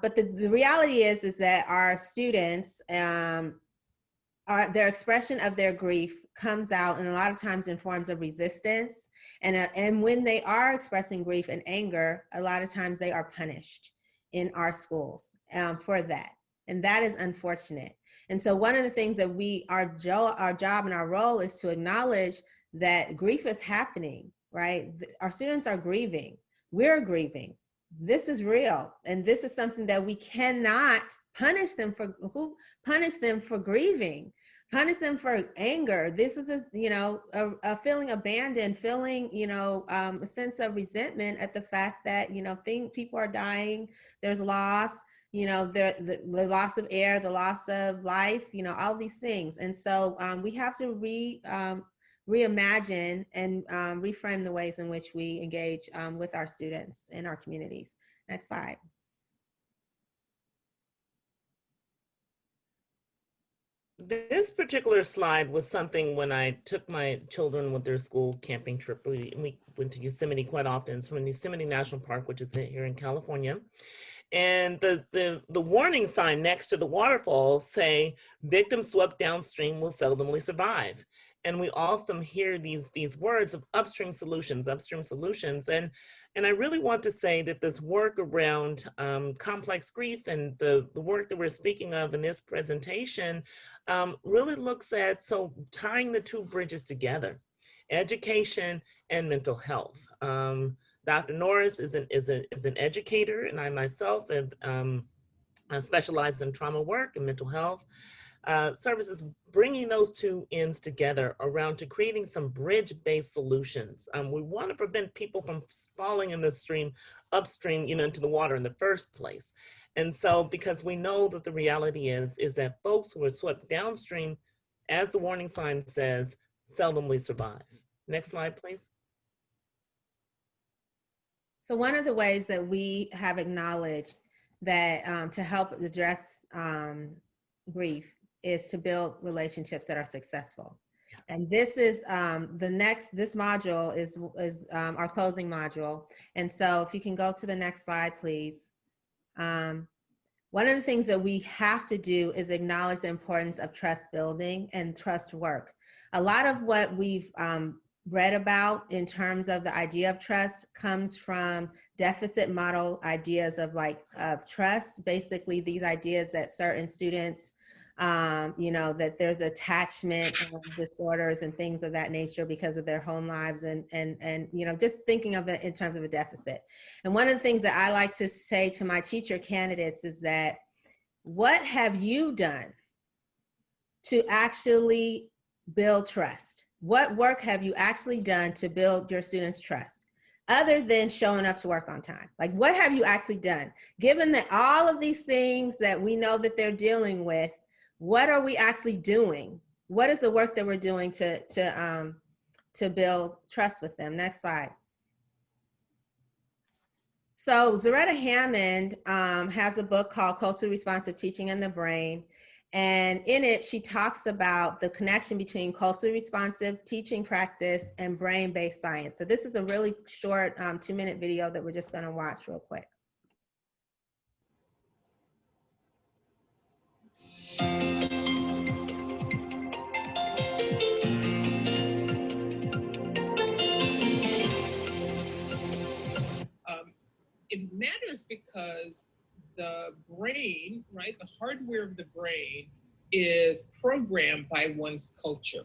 But the reality is that our students, their expression of their grief comes out, and a lot of times in forms of resistance. And when they are expressing grief and anger, a lot of times they are punished in our schools for that. And that is unfortunate. And so one of the things that our job and our role is to acknowledge that grief is happening, right? Our students are grieving. We're grieving. This is real. And this is something that we cannot punish them for. Who punish them for grieving? Punish them for anger. This is a feeling abandoned, feeling, a sense of resentment at the fact that, people are dying, there's loss, the loss of air, the loss of life, all these things. And so we have to reimagine and reframe the ways in which we engage with our students in our communities. Next slide. This particular slide was something when I took my children with their school camping trip. We went to Yosemite quite often. It's from Yosemite National Park, which is here in California. And the warning sign next to the waterfalls say, victims swept downstream will seldomly survive. And we also hear these words of upstream solutions. And I really want to say that this work around complex grief and the work that we're speaking of in this presentation really looks at, so tying the two bridges together, education and mental health. Dr. Norris is an educator, and I myself have specialized in trauma work and mental health services, bringing those two ends together around to creating some bridge-based solutions. We want to prevent people from falling in the stream, upstream, into the water in the first place. And so, because we know that the reality is that folks who are swept downstream, as the warning sign says, seldomly survive. Next slide, please. So one of the ways that we have acknowledged that to help address grief is to build relationships that are successful. And this is this module is our closing module. And so if you can go to the next slide, please. One of the things that we have to do is acknowledge the importance of trust building and trust work. A lot of what we've read about in terms of the idea of trust comes from deficit model ideas of trust. Basically, these ideas that certain students, that there's attachment disorders and things of that nature because of their home lives and just thinking of it in terms of a deficit. And one of the things that I like to say to my teacher candidates is that, what have you done to actually build trust? What work have you actually done to build your students' trust, other than showing up to work on time? Like, what have you actually done? Given that all of these things that we know that they're dealing with, what are we actually doing? What is the work that we're doing to build trust with them? Next slide. So Zaretta Hammond has a book called Culturally Responsive Teaching in the Brain. And in it, she talks about the connection between culturally responsive teaching practice and brain-based science. So this is a really short 2-minute video that we're just going to watch real quick. It matters because the brain, right, the hardware of the brain is programmed by one's culture.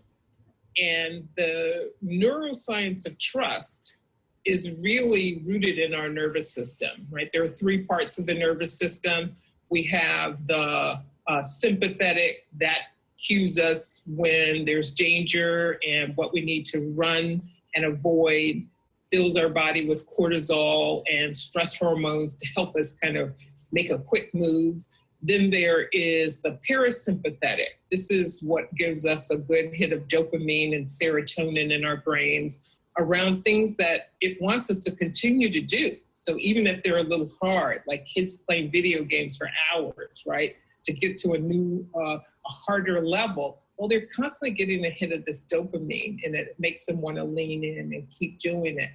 And the neuroscience of trust is really rooted in our nervous system, right? There are 3 parts of the nervous system. We have the sympathetic, that cues us when there's danger and what we need to run and avoid, fills our body with cortisol and stress hormones to help us kind of make a quick move. Then there is the parasympathetic. This is what gives us a good hit of dopamine and serotonin in our brains around things that it wants us to continue to do. So even if they're a little hard, like kids playing video games for hours, right, to get to a new, a harder level, well, they're constantly getting a hit of this dopamine, and it makes them want to lean in and keep doing it.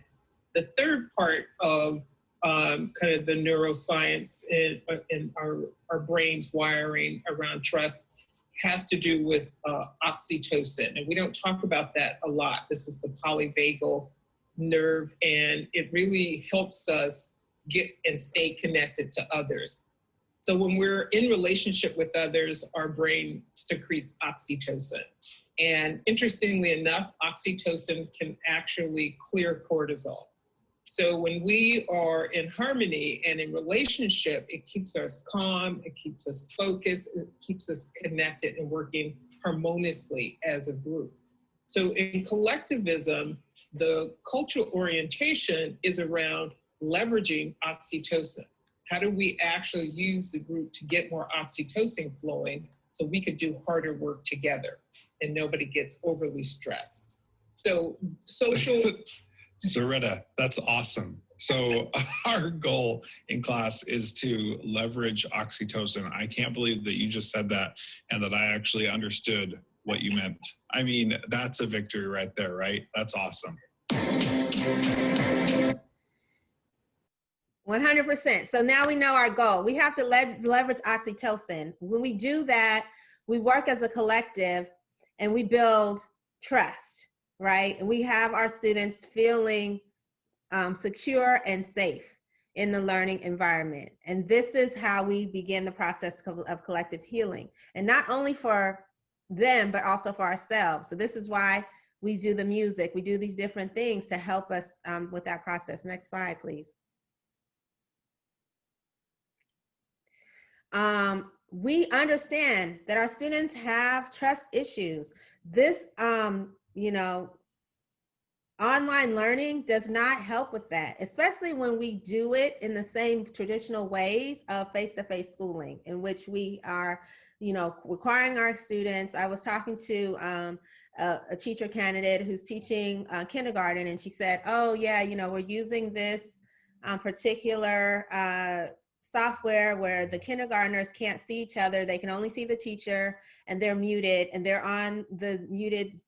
The third part of kind of the neuroscience and our brain's wiring around trust has to do with oxytocin. And we don't talk about that a lot. This is the polyvagal nerve, and it really helps us get and stay connected to others. So when we're in relationship with others, our brain secretes oxytocin. And interestingly enough, oxytocin can actually clear cortisol. So when we are in harmony and in relationship, it keeps us calm, it keeps us focused, it keeps us connected and working harmoniously as a group. So in collectivism, the cultural orientation is around leveraging oxytocin. How do we actually use the group to get more oxytocin flowing so we could do harder work together and nobody gets overly stressed? So social... Zaretta, that's awesome. So our goal in class is to leverage oxytocin. I can't believe that you just said that and that I actually understood what you meant. I mean, that's a victory right there, right? That's awesome. 100%. So now we know our goal. We have to leverage oxytocin. When we do that, we work as a collective and we build trust, right? And we have our students feeling secure and safe in the learning environment. And this is how we begin the process of collective healing. And not only for them, but also for ourselves. So this is why we do the music. We do these different things to help us with that process. Next slide, please. We understand that our students have trust issues. This, you know, online learning does not help with that, especially when we do it in the same traditional ways of face-to-face schooling, in which we are, you know, requiring our students. I was talking to a teacher candidate who's teaching kindergarten, and she said, oh yeah, you know, we're using this particular software where the kindergartners can't see each other. They can only see the teacher, and they're muted, and they're on the muted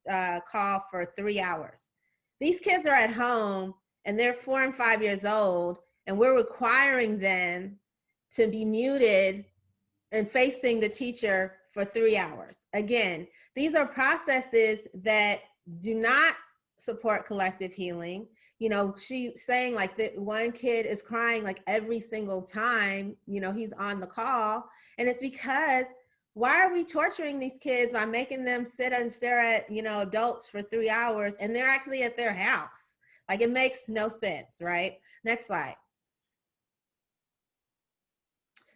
call for 3 hours. These kids are at home and they're 4 and 5 years old, and we're requiring them to be muted and facing the teacher for 3 hours. Again, these are processes that do not support collective healing. You know, she's saying like that one kid is crying like every single time, you know, he's on the call. And it's because, why are we torturing these kids by making them sit and stare at, you know, adults for 3 hours, and they're actually at their house? Like, it makes no sense, right? Next slide.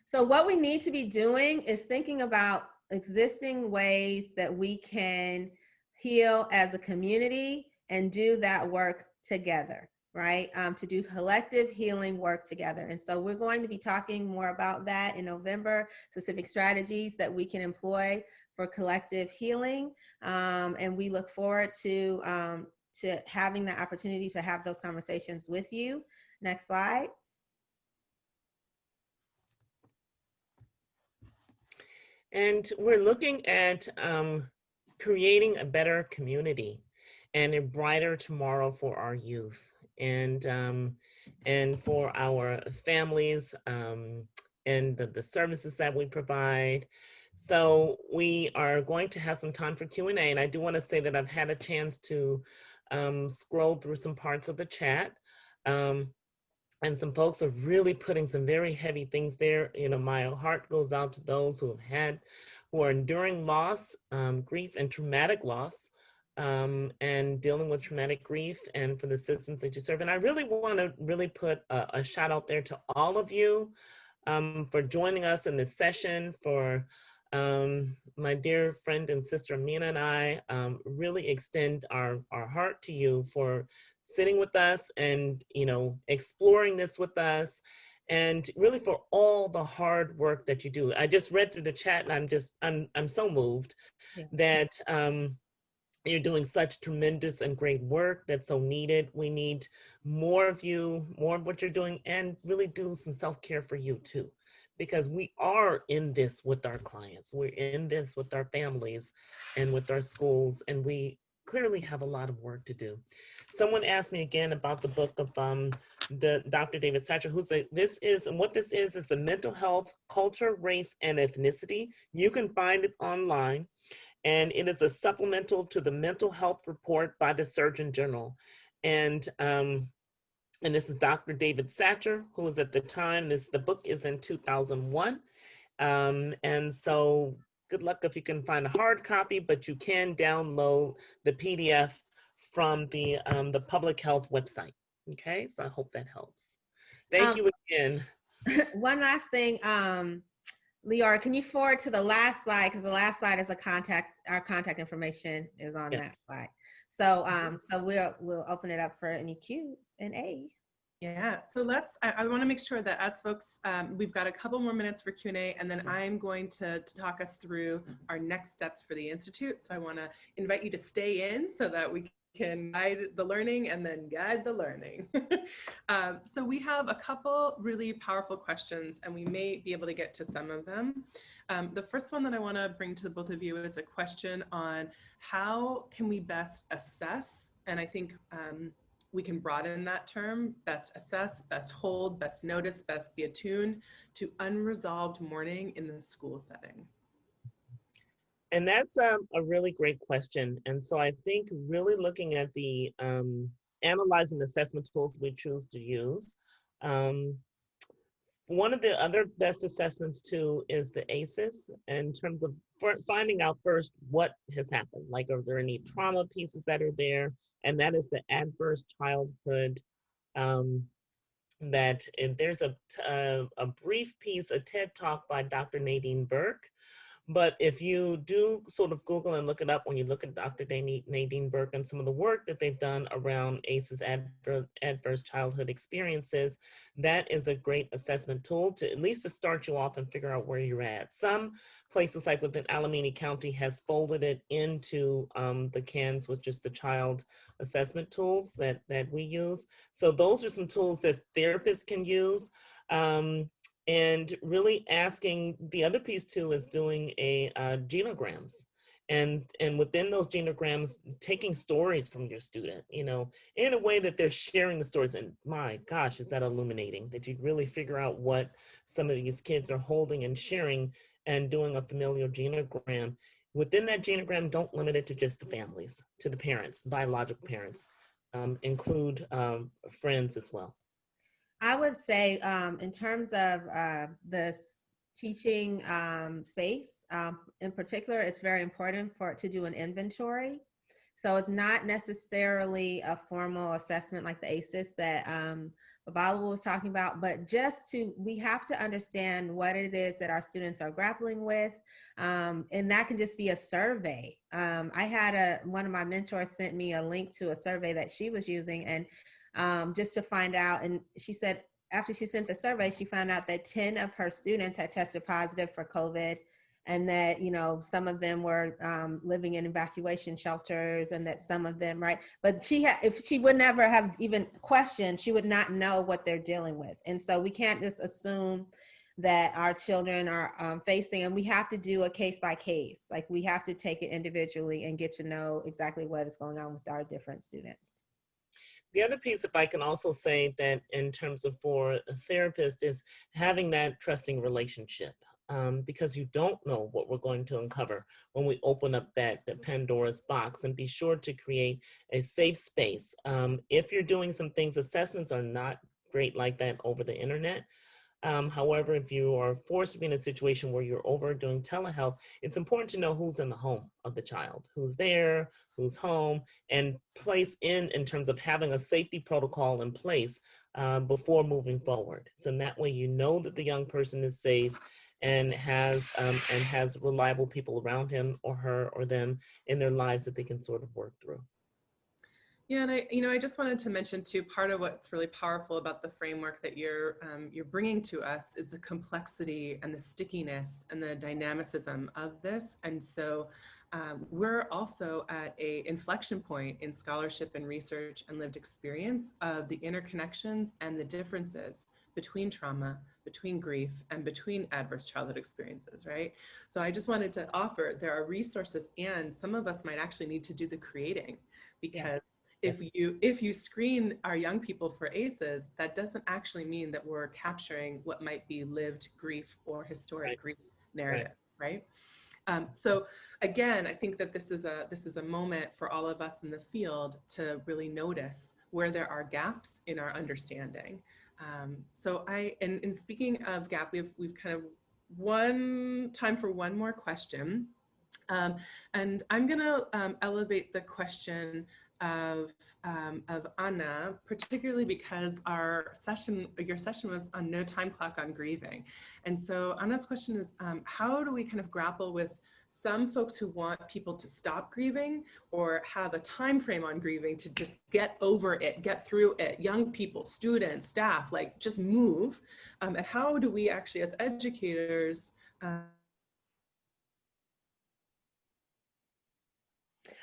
So what we need to be doing is thinking about existing ways that we can heal as a community and do that work together, right? To do collective healing work together. And so we're going to be talking more about that in November, specific strategies that we can employ for collective healing. And we look forward to having the opportunity to have those conversations with you. Next slide. And we're looking at creating a better community and a brighter tomorrow for our youth and for our families and the services that we provide. So we are going to have some time for Q&A, and I do want to say that I've had a chance to scroll through some parts of the chat. And some folks are really putting some very heavy things there. You know, my heart goes out to those who are enduring loss, grief, and traumatic loss, and dealing with traumatic grief, and for the systems that you serve. And I really want to really put a shout out there to all of you for joining us in this session, for my dear friend and sister Amina and I really extend our heart to you for sitting with us and, you know, exploring this with us, and really for all the hard work that you do. I just read through the chat, and I'm so moved that you're doing such tremendous and great work that's so needed. We need more of you, more of what you're doing, and really do some self-care for you too, because we are in this with our clients. We're in this with our families and with our schools, and we clearly have a lot of work to do. Someone asked me again about the book of the Dr. David Satcher, who said this is the Mental Health, Culture, Race, and Ethnicity. You can find it online, and it is a supplemental to the Mental Health Report by the Surgeon General. And this is Dr. David Satcher, who was at the time, the book is in 2001. And so good luck if you can find a hard copy, but you can download the PDF from the public health website. Okay, so I hope that helps. Thank you again. One last thing, Liara, can you forward to the last slide? Because the last slide is our contact information is on that slide. So so we'll open it up for any Q&A. Yeah, so I want to make sure that as folks, we've got a couple more minutes for Q&A, and then I'm going to talk us through our next steps for the Institute. So I want to invite you to stay in so that we can guide the learning and then guide the learning. So we have a couple really powerful questions, and we may be able to get to some of them. The first one that I want to bring to both of you is a question on how can we best assess, and I think we can broaden that term, best assess, best hold, best notice, best be attuned to unresolved mourning in the school setting. And that's a really great question. And so I think really looking at the analyzing the assessment tools we choose to use. One of the other best assessments too is the ACEs in terms of finding out first what has happened. Like, are there any trauma pieces that are there? And that is the adverse childhood. There's a brief piece, a TED talk by Dr. Nadine Burke. But if you do sort of Google and look it up, when you look at Dr. Nadine Burke and some of the work that they've done around ACEs, adverse childhood experiences, that is a great assessment tool to at least to start you off and figure out where you're at. Some places like within Alameda County has folded it into the CANS, which is the child assessment tools that we use. So those are some tools that therapists can use. And really asking, the other piece too is doing a genograms, and within those genograms, taking stories from your student, you know, in a way that they're sharing the stories. And my gosh, is that illuminating that you really figure out what some of these kids are holding and sharing, and doing a familial genogram. Within that genogram, don't limit it to just the families, to the parents, biological parents, include friends as well. I would say in terms of this teaching space, in particular, it's very important to do an inventory. So it's not necessarily a formal assessment like the ACEs that Babala was talking about, but we have to understand what it is that our students are grappling with. And that can just be a survey. I had one of my mentors sent me a link to a survey that she was using, and just to find out. And she said, after she sent the survey, she found out that 10 of her students had tested positive for COVID, and that, you know, some of them were living in evacuation shelters, and that some of them, right? But if she would never have even questioned, she would not know what they're dealing with. And so we can't just assume that our children are facing, and we have to do a case by case. Like, we have to take it individually and get to know exactly what is going on with our different students. The other piece, if I can also say that in terms of for a therapist, is having that trusting relationship, because you don't know what we're going to uncover when we open up that Pandora's box, and be sure to create a safe space. If you're doing some things, assessments are not great like that over the internet. However, if you are forced to be in a situation where you're over doing telehealth, it's important to know who's in the home of the child, who's there, who's home, and place in terms of having a safety protocol in place before moving forward. So in that way, you know that the young person is safe and has reliable people around him or her or them in their lives that they can sort of work through. Yeah, and I just wanted to mention too, part of what's really powerful about the framework that you're bringing to us is the complexity and the stickiness and the dynamicism of this. And so we're also at an inflection point in scholarship and research and lived experience of the interconnections and the differences between trauma, between grief, and between adverse childhood experiences, right? So I just wanted to offer, there are resources, and some of us might actually need to do the creating, because if you screen our young people for ACEs, that doesn't actually mean that we're capturing what might be lived grief or historic grief narrative, right? So again, I think that this is a moment for all of us in the field to really notice where there are gaps in our understanding. So in speaking of gap, we've kind of time for one more question, and I'm gonna elevate the question of Anna, particularly because your session was on no time clock on grieving. And so Anna's question is, how do we kind of grapple with some folks who want people to stop grieving or have a time frame on grieving to just get over it, get through it, young people, students, staff, like just move, and how do we actually as educators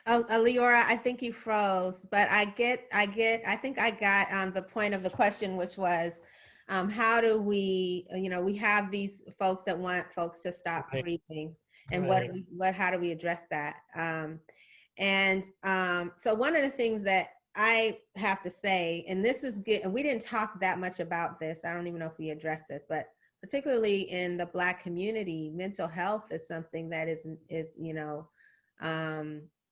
Oh, Leora, I think you froze, but I think I got the point of the question, which was, how do we, we have these folks that want folks to stop grieving, and how do we address that? So one of the things that I have to say, and this is good, and we didn't talk that much about this, I don't even know if we addressed this, but particularly in the Black community, mental health is something that is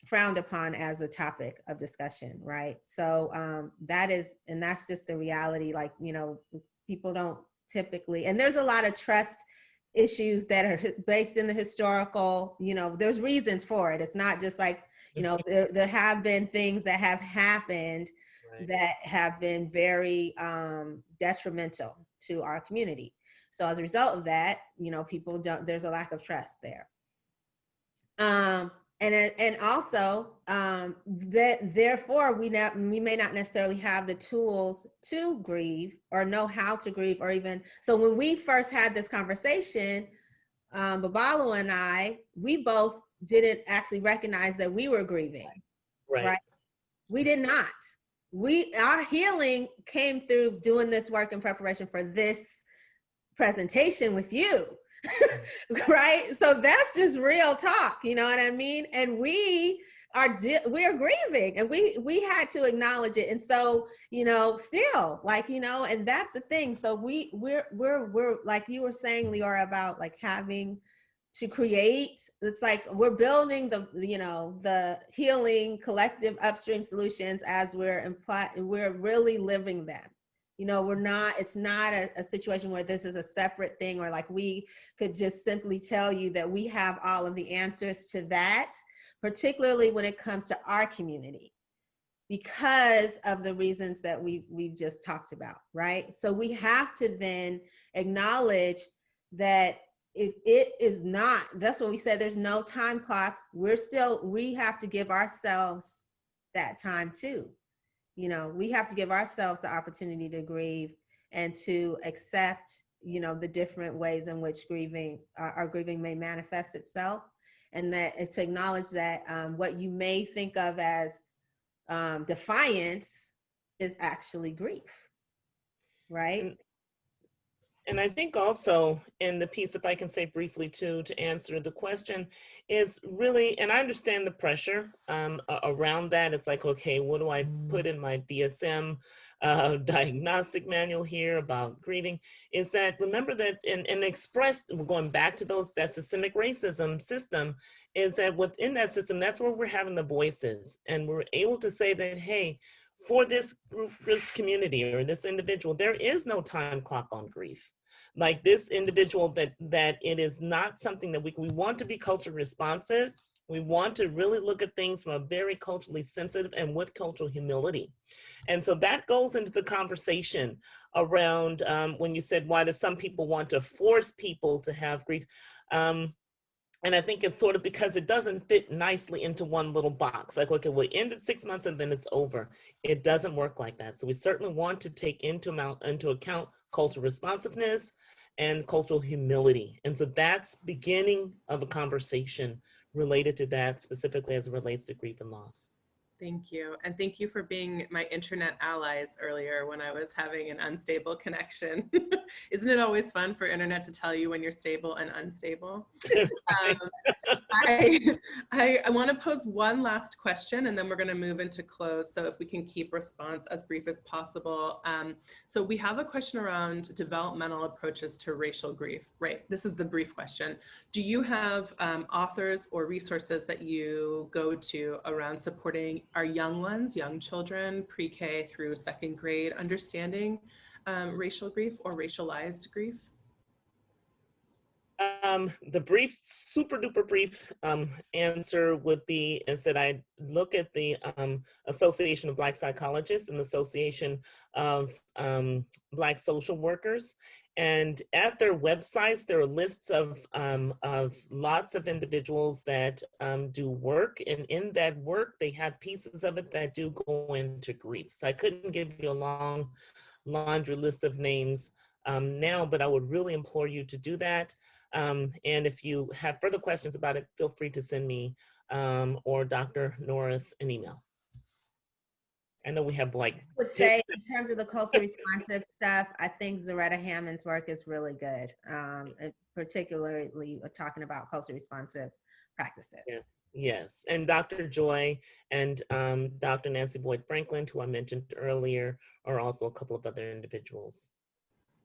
frowned upon as a topic of discussion, right? So that's just the reality. Like, people don't typically, and there's a lot of trust issues that are based in the historical, there's reasons for it. It's not just like, there have been things that have happened that have been very detrimental to our community. So as a result of that, there's a lack of trust there. And also that therefore we may not necessarily have the tools to grieve or know how to grieve, or even, so when we first had this conversation, Babalo and I, we both didn't actually recognize that we were grieving, right? We did not. Our healing came through doing this work in preparation for this presentation with you. Right? So that's just real talk, you know what I mean? And we are grieving, and we had to acknowledge it. And so, still, like, and that's the thing. So we're like you were saying, Leora, about like having to create, it's like we're building the healing collective upstream solutions as we're really living them. It's not a situation where this is a separate thing, or like we could just simply tell you that we have all of the answers to that, particularly when it comes to our community, because of the reasons that we've just talked about, right? So we have to then acknowledge that if it is not, that's what we said, there's no time clock, we have to give ourselves that time too. We have to give ourselves the opportunity to grieve and to accept, the different ways in which our grieving may manifest itself, and that to acknowledge that what you may think of as defiance is actually grief, right? And I think also in the piece, if I can say briefly too, to answer the question, is really, and I understand the pressure around that. It's like, okay, what do I put in my DSM diagnostic manual here about grieving? Is that, remember that and expressed, we're going back to that systemic racism system, is that within that system, that's where we're having the voices. And we're able to say that, hey, for this group, this community, or this individual, there is no time clock on grief. Like this individual, that it is not something that we want to be culture responsive. We want to really look at things from a very culturally sensitive and with cultural humility. And so that goes into the conversation around when you said, why do some people want to force people to have grief? And I think it's sort of because it doesn't fit nicely into one little box. Like, okay, we'll end at 6 months and then it's over. It doesn't work like that. So we certainly want to take into account cultural responsiveness and cultural humility. And so that's beginning of a conversation related to that, specifically as it relates to grief and loss. Thank you. And thank you for being my internet allies earlier when I was having an unstable connection. Isn't it always fun for internet to tell you when you're stable and unstable? I want to pose one last question, and then we're going to move into close. So if we can keep response as brief as possible. So we have a question around developmental approaches to racial grief, right? This is the brief question. Do you have authors or resources that you go to around supporting our young ones, young children, pre-K through second grade, understanding racial grief or racialized grief? The brief, super duper brief answer would be is that I look at the Association of Black Psychologists and the Association of Black Social Workers. And at their websites, there are lists of lots of individuals that do work. And in that work, they have pieces of it that do go into grief. So I couldn't give you a long laundry list of names now, but I would really implore you to do that. And if you have further questions about it, feel free to send me or Dr. Norris an email. I know we have like. I would say in terms of the culturally responsive stuff, I think Zaretta Hammond's work is really good, particularly talking about culturally responsive practices. Yes, yes. And Dr. Joy and Dr. Nancy Boyd Franklin, who I mentioned earlier, are also a couple of other individuals.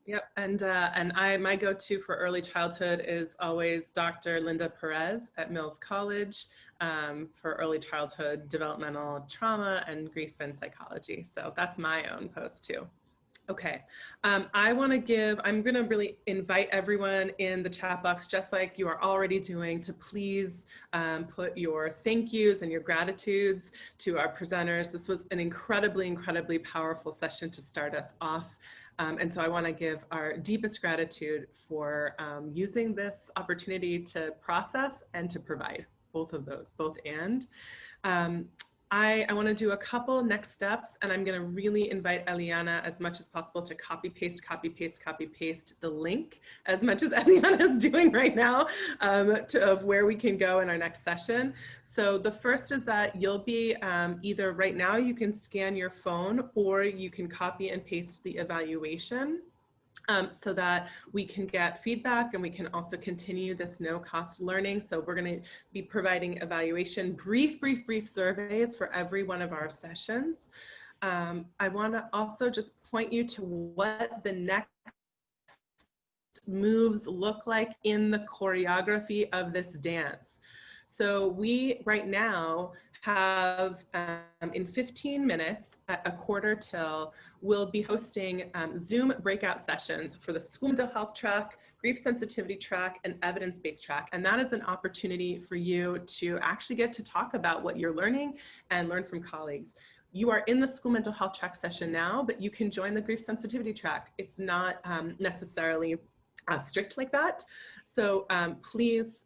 Yep, and my go-to for early childhood is always Dr. Linda Perez at Mills College for early childhood developmental trauma and grief and psychology. So that's my own post too. Okay, I'm going to really invite everyone in the chat box, just like you are already doing, to please put your thank yous and your gratitudes to our presenters. This was an incredibly, incredibly powerful session to start us off. And so I want to give our deepest gratitude for using this opportunity to process and to provide, both of those, both and. I want to do a couple next steps, and I'm going to really invite Eliana as much as possible to copy paste the link as much as Eliana is doing right now of where we can go in our next session. So the first is that you'll be either right now you can scan your phone or you can copy and paste the evaluation. So that we can get feedback and we can also continue this no-cost learning. So we're going to be providing evaluation, brief surveys for every one of our sessions. I want to also just point you to what the next moves look like in the choreography of this dance. So we right now have in 15 minutes at a quarter till, we'll be hosting Zoom breakout sessions for the school mental health track, grief sensitivity track, and evidence-based track. And that is an opportunity for you to actually get to talk about what you're learning and learn from colleagues. You are in the school mental health track session now, but you can join the grief sensitivity track. It's not necessarily strict like that. So please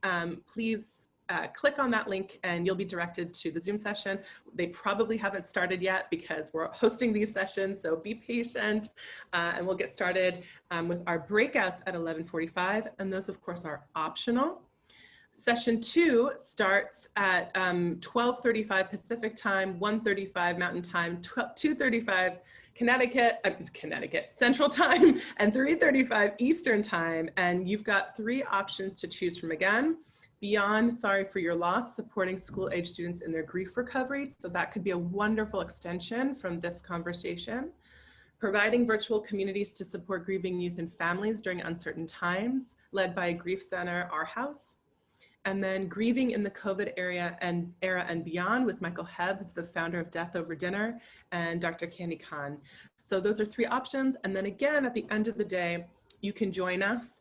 click on that link and you'll be directed to the Zoom session. They probably haven't started yet because we're hosting these sessions, so be patient and we'll get started with our breakouts at 11:45, and those of course are optional. Session 2 starts at 12:35 Pacific time, 1:35 Mountain Time, 2:35 Connecticut Central Time, and 3:35 Eastern Time. And you've got 3 options to choose from again. Beyond Sorry for Your Loss, supporting school-age students in their grief recovery. So that could be a wonderful extension from this conversation. Providing virtual communities to support grieving youth and families during uncertain times, led by Grief Center, Our House. And then Grieving in the COVID era and Beyond with Michael Hebbs, the founder of Death Over Dinner, and Dr. Candy Khan. So those are 3 options. And then again, at the end of the day, you can join us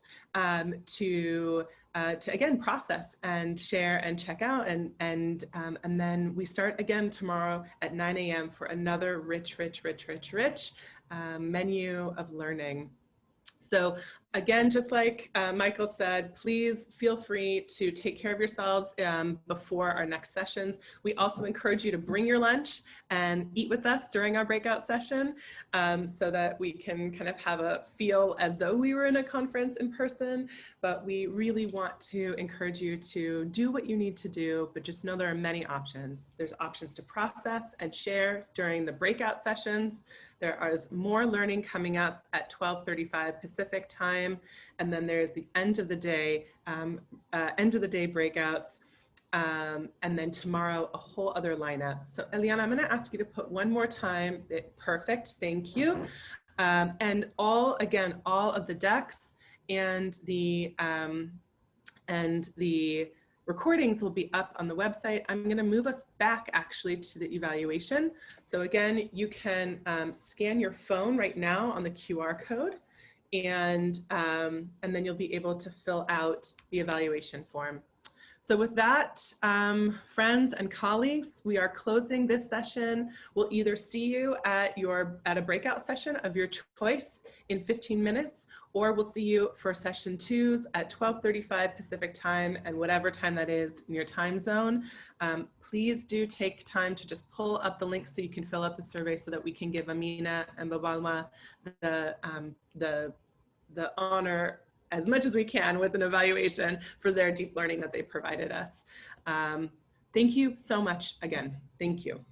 to again process and share and check out, and then we start again tomorrow at 9 a.m. for another rich menu of learning. So again, just like Michael said, please feel free to take care of yourselves before our next sessions. We also encourage you to bring your lunch and eat with us during our breakout session so that we can kind of have a feel as though we were in a conference in person. But we really want to encourage you to do what you need to do, but just know there are many options. There's options to process and share during the breakout sessions. There is more learning coming up at 12:35 Pacific time, and then there's the end of the day breakouts, and then tomorrow a whole other lineup. So Eliana, I'm going to ask you to put one more time. Perfect, thank you. And all of the decks and the recordings will be up on the website. I'm going to move us back actually to the evaluation. So again, you can scan your phone right now on the QR code, and then you'll be able to fill out the evaluation form. So with that, friends and colleagues, we are closing this session. We'll either see you at a breakout session of your choice in 15 minutes, or we'll see you for session 2s at 12:35 Pacific time, and whatever time that is in your time zone. Please do take time to just pull up the link so you can fill out the survey so that we can give Amina and Babalma the honor as much as we can with an evaluation for their deep learning that they provided us. Thank you so much again. Thank you.